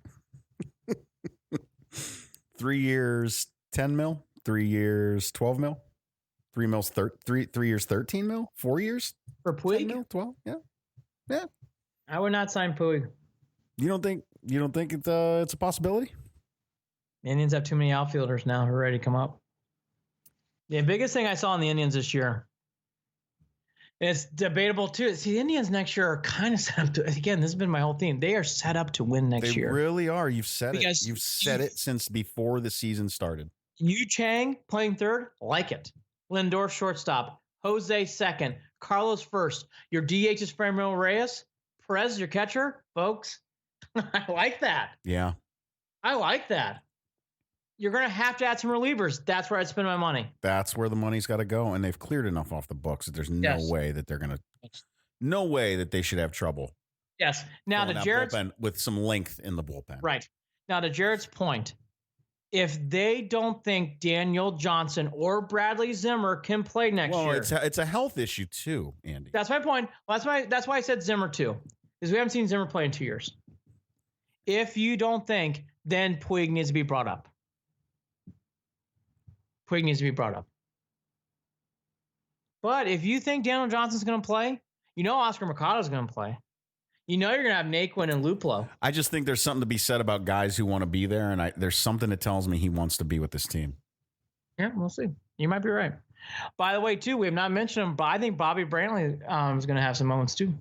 3 years, 10 mil. 3 years, 12 mil. 3 years, 13 mil. 4 years? For Puig? 10 mil, 12, yeah. I would not sign Puig. You don't think it's a possibility? Indians have too many outfielders now who are ready to come up. The biggest thing I saw in the Indians this year, And it's debatable too. See, the Indians next year are kind of set up to, again, this has been my whole theme. They are set up to win next year. They really are. You've said because it. You've said it since before the season started. Yu Chang playing third, like it. Lindor shortstop. Jose second. Carlos first. Your DH is Franmil Reyes. Perez, your catcher. Folks, I like that. Yeah. I like that. You're going to have to add some relievers. That's where I'd spend my money. That's where the money's got to go. And they've cleared enough off the books that there's no way that they're going to, no way that they should have trouble. Yes. Now to Jared's bullpen with some length in the bullpen. Right. Now to Jared's point, if they don't think Daniel Johnson or Bradley Zimmer can play next year. Well, it's a health issue too, Andy. That's my point. That's why I said Zimmer too, because we haven't seen Zimmer play in 2 years. If you don't think, then Puig needs to be brought up. Puig needs to be brought up. But if you think Daniel Johnson's going to play, you know Oscar Mercado's going to play. You know you're going to have Naquin and Luplow. I just think there's something to be said about guys who want to be there, and there's something that tells me he wants to be with this team. Yeah, we'll see. You might be right. By the way, too, we have not mentioned him, but I think Bobby Brantley is going to have some moments, too.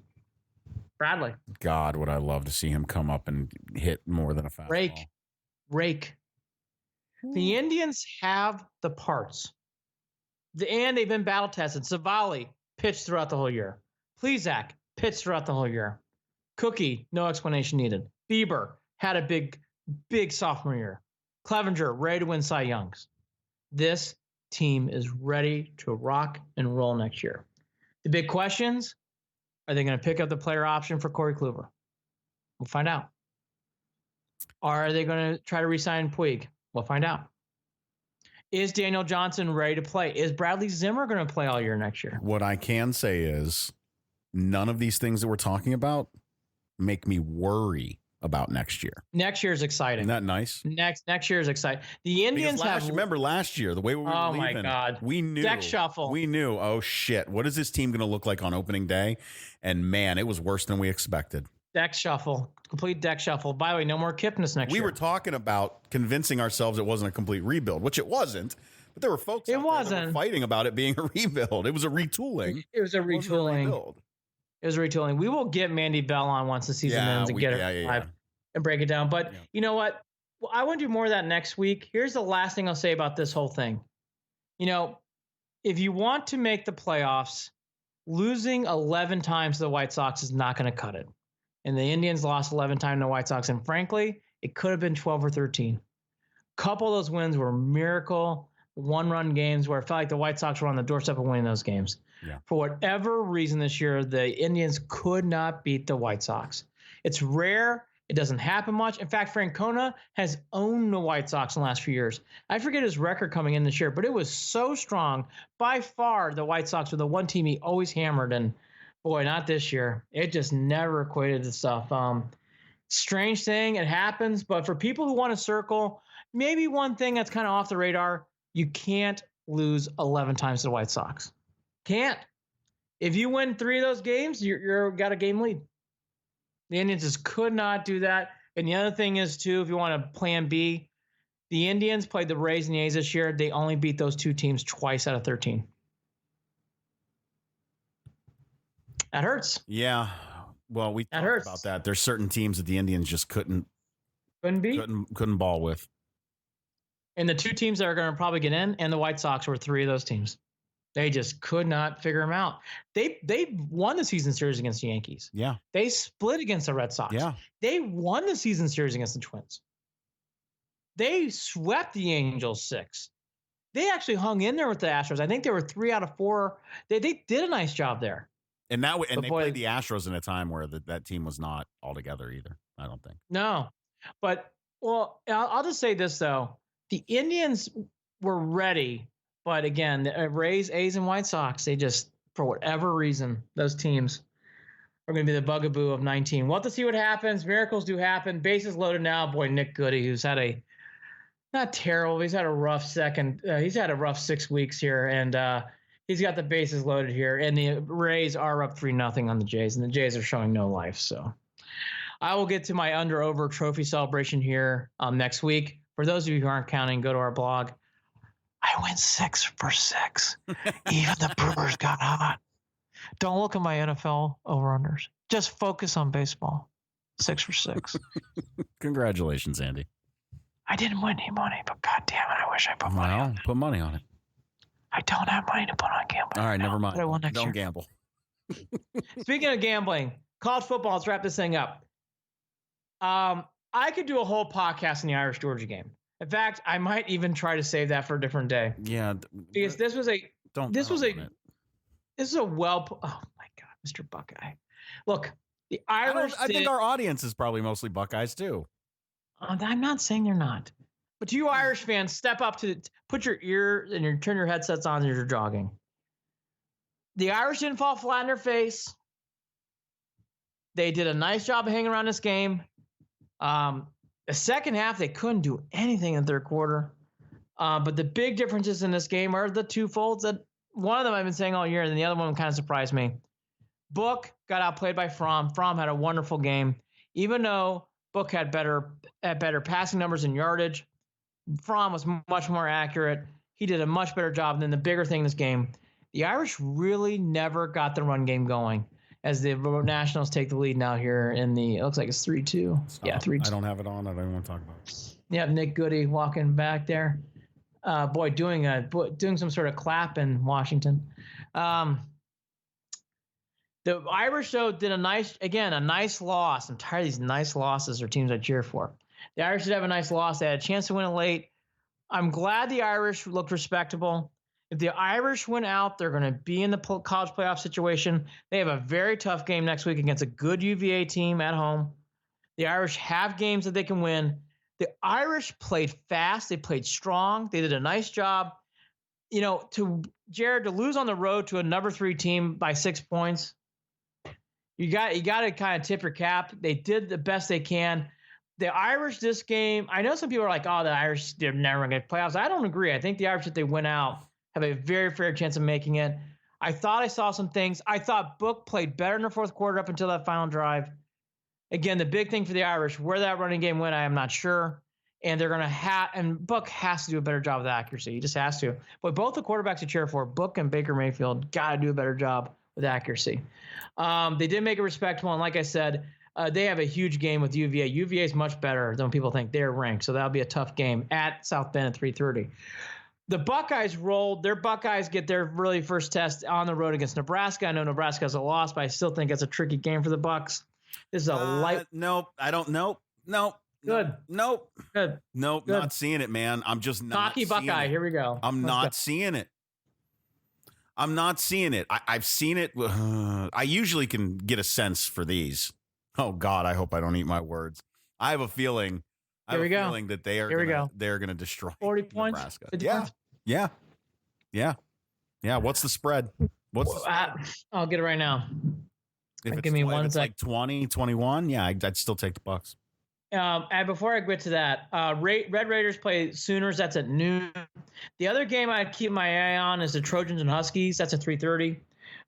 Bradley. God, would I love to see him come up and hit more than a fastball. Rake. The Indians have the parts. And they've been battle tested. Savali pitched throughout the whole year. Plesac pitched throughout the whole year. Cookie, no explanation needed. Bieber had a big sophomore year. Clevenger, ready to win Cy Youngs. This team is ready to rock and roll next year. The big questions, are they going to pick up the player option for Corey Kluber? We'll find out. Are they going to try to re-sign Puig? We'll find out. Is Daniel Johnson ready to play? Is Bradley Zimmer going to play all year next year? What I can say is none of these things that we're talking about make me worry about next year. Next year is exciting. Isn't that nice? Next year is exciting. The Indians remember last year, the way we were leaving. Oh my God. We knew. Deck shuffle. We knew, oh shit, what is this team going to look like on opening day? And man, it was worse than we expected. Deck shuffle. Complete deck shuffle. By the way, no more Kipnis next year. We were talking about convincing ourselves it wasn't a complete rebuild, which it wasn't. But there were folks out there that were fighting about it being a rebuild. It was a retooling. It was a retooling. It was a retooling. We will get Mandy Bell on once the season ends and get it live and break it down. But you know what? Well, I want to do more of that next week. Here's the last thing I'll say about this whole thing. You know, if you want to make the playoffs, losing 11 times to the White Sox is not going to cut it. And the Indians lost 11 times to the White Sox. And frankly, it could have been 12 or 13. A couple of those wins were miracle one-run games where it felt like the White Sox were on the doorstep of winning those games. Yeah. For whatever reason this year, the Indians could not beat the White Sox. It's rare. It doesn't happen much. In fact, Francona has owned the White Sox in the last few years. I forget his record coming in this year, but it was so strong. By far, the White Sox were the one team he always hammered, and boy, not this year. It just never equated to stuff. Strange thing, it happens, but for people who want to circle, maybe one thing that's kind of off the radar, you can't lose 11 times to the White Sox. Can't. If you win 3 of those games, you're got a game lead. The Indians just could not do that. And the other thing is, too, if you want a plan B, the Indians played the Rays and the A's this year. They only beat those two teams twice out of 13. That hurts. Yeah. Well, we talked about that. There's certain teams that the Indians just couldn't beat. Couldn't ball with. And the two teams that are going to probably get in, and the White Sox were 3 of those teams. They just could not figure them out. They won the season series against the Yankees. Yeah. They split against the Red Sox. Yeah. They won the season series against the Twins. They swept the Angels 6. They actually hung in there with the Astros. I think they were 3 out of 4. They did a nice job there. And they played the Astros in a time where that team was not all together either, I don't think. No. But, well, I'll just say this, though. The Indians were ready. But again, the Rays, A's, and White Sox, they just, for whatever reason, those teams are going to be the bugaboo of 19. We'll have to see what happens. Miracles do happen. Bases loaded now. Boy, Nick Goody, who's had not terrible, he's had a rough he's had a rough 6 weeks here, and he's got the bases loaded here. And the Rays are up 3-0 on the Jays, and the Jays are showing no life. So I will get to my under-over trophy celebration here next week. For those of you who aren't counting, go to our blog. I went 6 for 6. Even the Brewers got hot. Don't look at my NFL over-unders. Just focus on baseball. 6 for 6. Congratulations, Andy. I didn't win any money, but God damn it, I wish I put money on it. Put money on it. I don't have money to put on gambling. All right, never mind. But I will next Don't year. gamble. Speaking of gambling, college football, let's wrap this thing up. I could do a whole podcast in the Irish-Georgia game. In fact, I might even try to save that for a different day. Yeah. Because this was a oh my God, Mr. Buckeye. Look, the Irish. I think our audience is probably mostly Buckeyes too. I'm not saying they're not. But you Irish fans, step up put your ear and turn your headsets on as you're jogging. The Irish didn't fall flat on their face. They did a nice job of hanging around this game. The second half, they couldn't do anything in the third quarter. But the big differences in this game are the twofolds that one of them I've been saying all year, and the other one kind of surprised me. Book got outplayed by Fromm. Fromm had a wonderful game. Even though Book had better passing numbers and yardage, Fromm was much more accurate. He did a much better job. And then the bigger thing in this game, the Irish really never got the run game going as the Nationals take the lead now here it looks like it's 3-2. Yeah, 3-2. I don't have it on. I don't even want to talk about it. Yeah, Nick Goody walking back there. Doing some sort of clap in Washington. The Irish, though, did a nice loss. I'm tired of these nice losses or teams I cheer for. The Irish did have a nice loss. They had a chance to win it late. I'm glad the Irish looked respectable. If the Irish win out, they're going to be in the college playoff situation. They have a very tough game next week against a good UVA team at home. The Irish have games that they can win. The Irish played fast. They played strong. They did a nice job. To Jared, to lose on the road to a number 3 team by 6 points, you got to kind of tip your cap. They did the best they can. The Irish, this game, I know some people are like, oh, the Irish, they're never going to get playoffs. I don't agree. I think the Irish, if they win out, have a very fair chance of making it. I thought I saw some things. I thought Book played better in the fourth quarter up until that final drive. Again, the big thing for the Irish, where that running game went, I am not sure. And they're going to and Book has to do a better job with accuracy. He just has to. But both the quarterbacks to cheer for, Book and Baker Mayfield, got to do a better job with accuracy. They did make it respectable. And like I said, they have a huge game with UVA. UVA is much better than people think. They're ranked. So that'll be a tough game at South Bend at 3:30. The Buckeyes rolled. Their Buckeyes get their really first test on the road against Nebraska. I know Nebraska has a loss, but I still think it's a tricky game for the Bucks. This is a light. Nope. I don't. Nope. Good. Nope. Good. Nope. Good. Not seeing it, man. I'm just not. Cocky Buckeye. Here we go. I'm not seeing it. I'm not seeing it. I've seen it. I usually can get a sense for these. Oh God, I hope I don't eat my words. I have a feeling. Here we go. Feeling that they are. They're going to destroy 40 points. Nebraska. 50 Yeah. points. Yeah. What's the spread? I'll get it right now. Give me one. If it's like 20, 21. Yeah, I'd still take the Bucks. And before I get to that, Red Raiders play Sooners. That's at noon. The other game I'd keep my eye on is the Trojans and Huskies. That's at 3:30.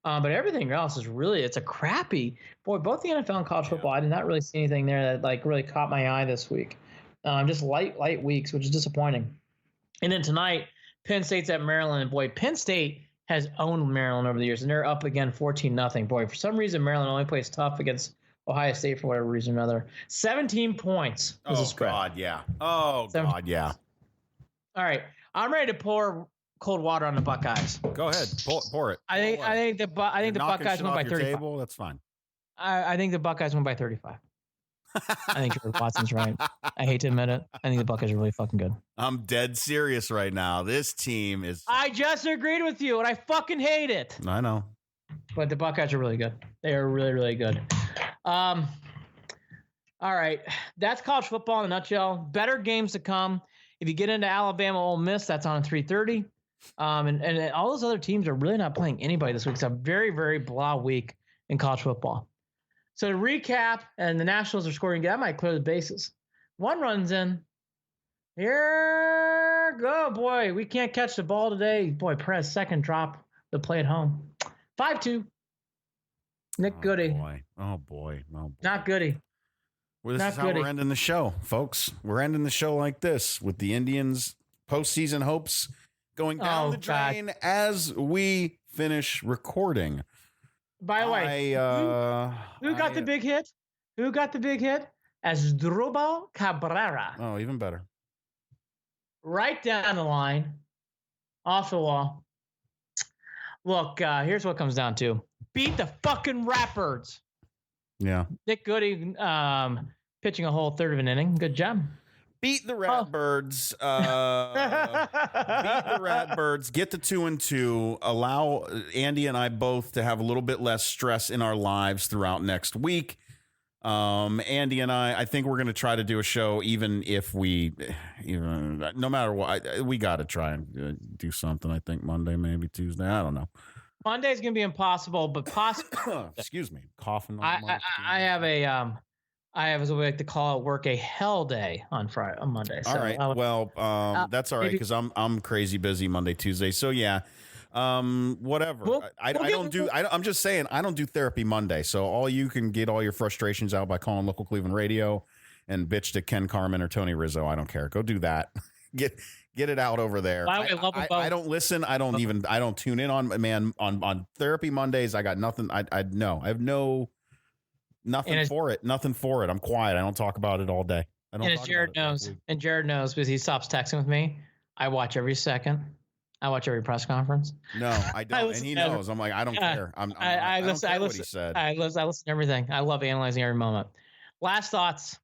But everything else is it's a crappy. Boy, both the NFL and college football, I did not really see anything there that really caught my eye this week. Just light weeks, which is disappointing. And then tonight, Penn State's at Maryland. And boy, Penn State has owned Maryland over the years, and they're up again 14-0. Boy, for some reason, Maryland only plays tough against Ohio State for whatever reason or another. 17 points is a spread. God, yeah. Oh, God, yeah. All right. I'm ready to pour cold water on the Buckeyes. Go ahead. Pour it. I think the Buckeyes win by 35. That's fine. I think the Buckeyes win by 35. I think Jared Watson's right. I hate to admit it. I think the Buckeyes are really fucking good. I'm dead serious right now. This team is... I just agreed with you, and I fucking hate it. I know. But the Buckeyes are really good. They are really, really good. All right. That's college football in a nutshell. Better games to come. If you get into Alabama, Ole Miss, that's on at 3:30. And all those other teams are really not playing anybody this week. It's a very, very blah week in college football. So to recap, and the Nationals are scoring, that might clear the bases. One runs in. Here go, boy. We can't catch the ball today. Boy, Perez second drop to play at home. 5-2. Nick Goody. Oh boy. Not Goody. Well, this is how we're ending the show, folks. We're ending the show like this with the Indians' postseason hopes going down the drain as we finish recording. By the way, who got the big hit? Who got the big hit? Asdrubal Cabrera. Oh, even better. Right down the line, off the wall. Look, here's what it comes down to. Beat the fucking Ratbirds. Yeah. Nick Goody pitching a whole third of an inning. Good job. Beat the Ratbirds. Beat the Ratbirds. Get to 2-2. Allow Andy and I both to have a little bit less stress in our lives throughout next week. Andy and I think we're going to try to do a show, even if no matter what, we got to try and do something. I think Monday, maybe Tuesday. I don't know. Monday's going to be impossible, but possible. Excuse me, coughing. I have as we like to call it, work a hell day on Monday. So all right. That's all right because I'm crazy busy Monday, Tuesday. So yeah. Whatever. I'm just saying I don't do therapy Monday. So all you can get all your frustrations out by calling local Cleveland radio and bitch to Ken Carmen or Tony Rizzo. I don't care. Go do that. Get it out over there. I don't listen. I don't tune in on therapy Mondays. I got nothing. I have nothing for it. Nothing for it. I'm quiet. I don't talk about it all day. Jared knows because he stops texting with me. I watch every second. I watch every press conference. No, I don't. And he knows. I'm like, I don't care. I listen to what he said. I listen to everything. I love analyzing every moment. Last thoughts.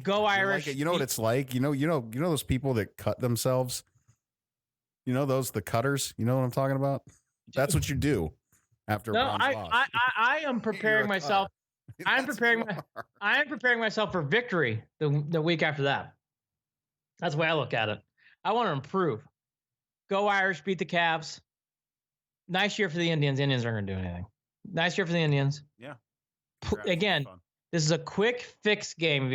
Go Irish. You know what it's like? You know those people that cut themselves? You know the cutters? You know what I'm talking about? That's what you do after Browns loss. I am preparing myself. I am preparing myself for victory the week after that. That's the way I look at it. I want to improve. Go Irish, beat the Cavs. Nice year for the Indians. Indians aren't going to do anything. Nice year for the Indians. Yeah. Again, this is a quick fix game,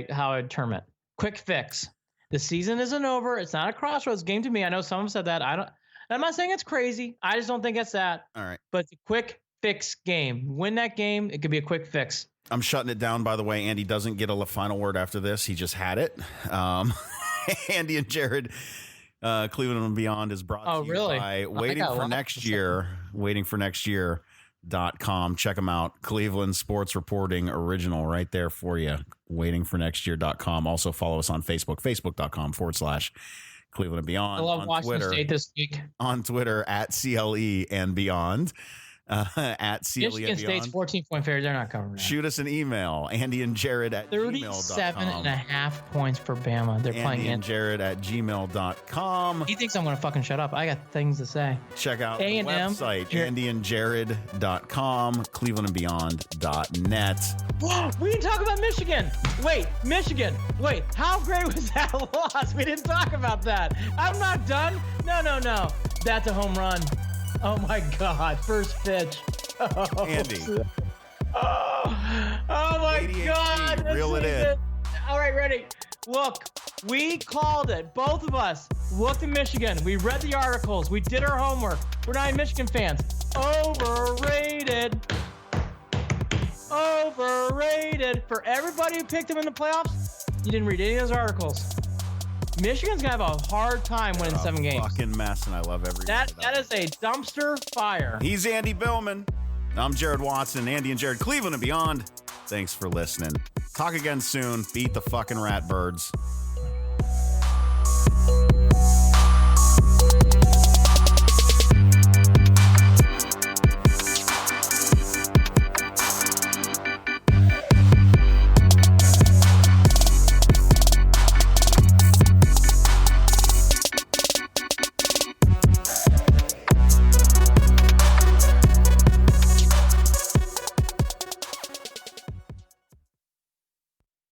how I'd term it. Quick fix. The season isn't over. It's not a crossroads game to me. I know some have said that. I'm not saying it's crazy. I just don't think it's that. All right. But it's a quick fix game. Win that game, it could be a quick fix. I'm shutting it down, by the way. Andy doesn't get a final word after this. He just had it. Andy and Jarid. Cleveland and Beyond is brought to you by Waiting for Next Year. WaitingForNextYear.com. Check them out. Cleveland Sports Reporting Original right there for you. WaitingForNextYear.com. Also follow us on Facebook. Facebook.com/Cleveland and Beyond. I love Washington State this week. On Twitter @CLE and Beyond. At CLE Michigan State's 14-point favorite. They're not covering that. Shoot us an email. Andy and Jarid at 37.5 points for Bama. They're playing Andy and Jarid at gmail.com. He thinks I'm going to fucking shut up. I got things to say. Check out the website, andyandjarid.com, clevelandandbeyond.net. We didn't talk about Michigan. Wait, how great was that loss? We didn't talk about that. I'm not done. No. That's a home run. Oh my God! First pitch. Oh, Andy. Oh my ADHD, God! Reel it in. All right, ready. Look, we called it. Both of us looked at Michigan. We read the articles. We did our homework. We're not even Michigan fans. Overrated. For everybody who picked them in the playoffs, you didn't read any of those articles. Michigan's gonna have a hard time winning 7 games. Fucking mess, and I love every that is a dumpster fire. He's Andy Billman. I'm Jarid Watson. Andy and Jarid, Cleveland and Beyond. Thanks for listening. Talk again soon. Beat the fucking Ratbirds.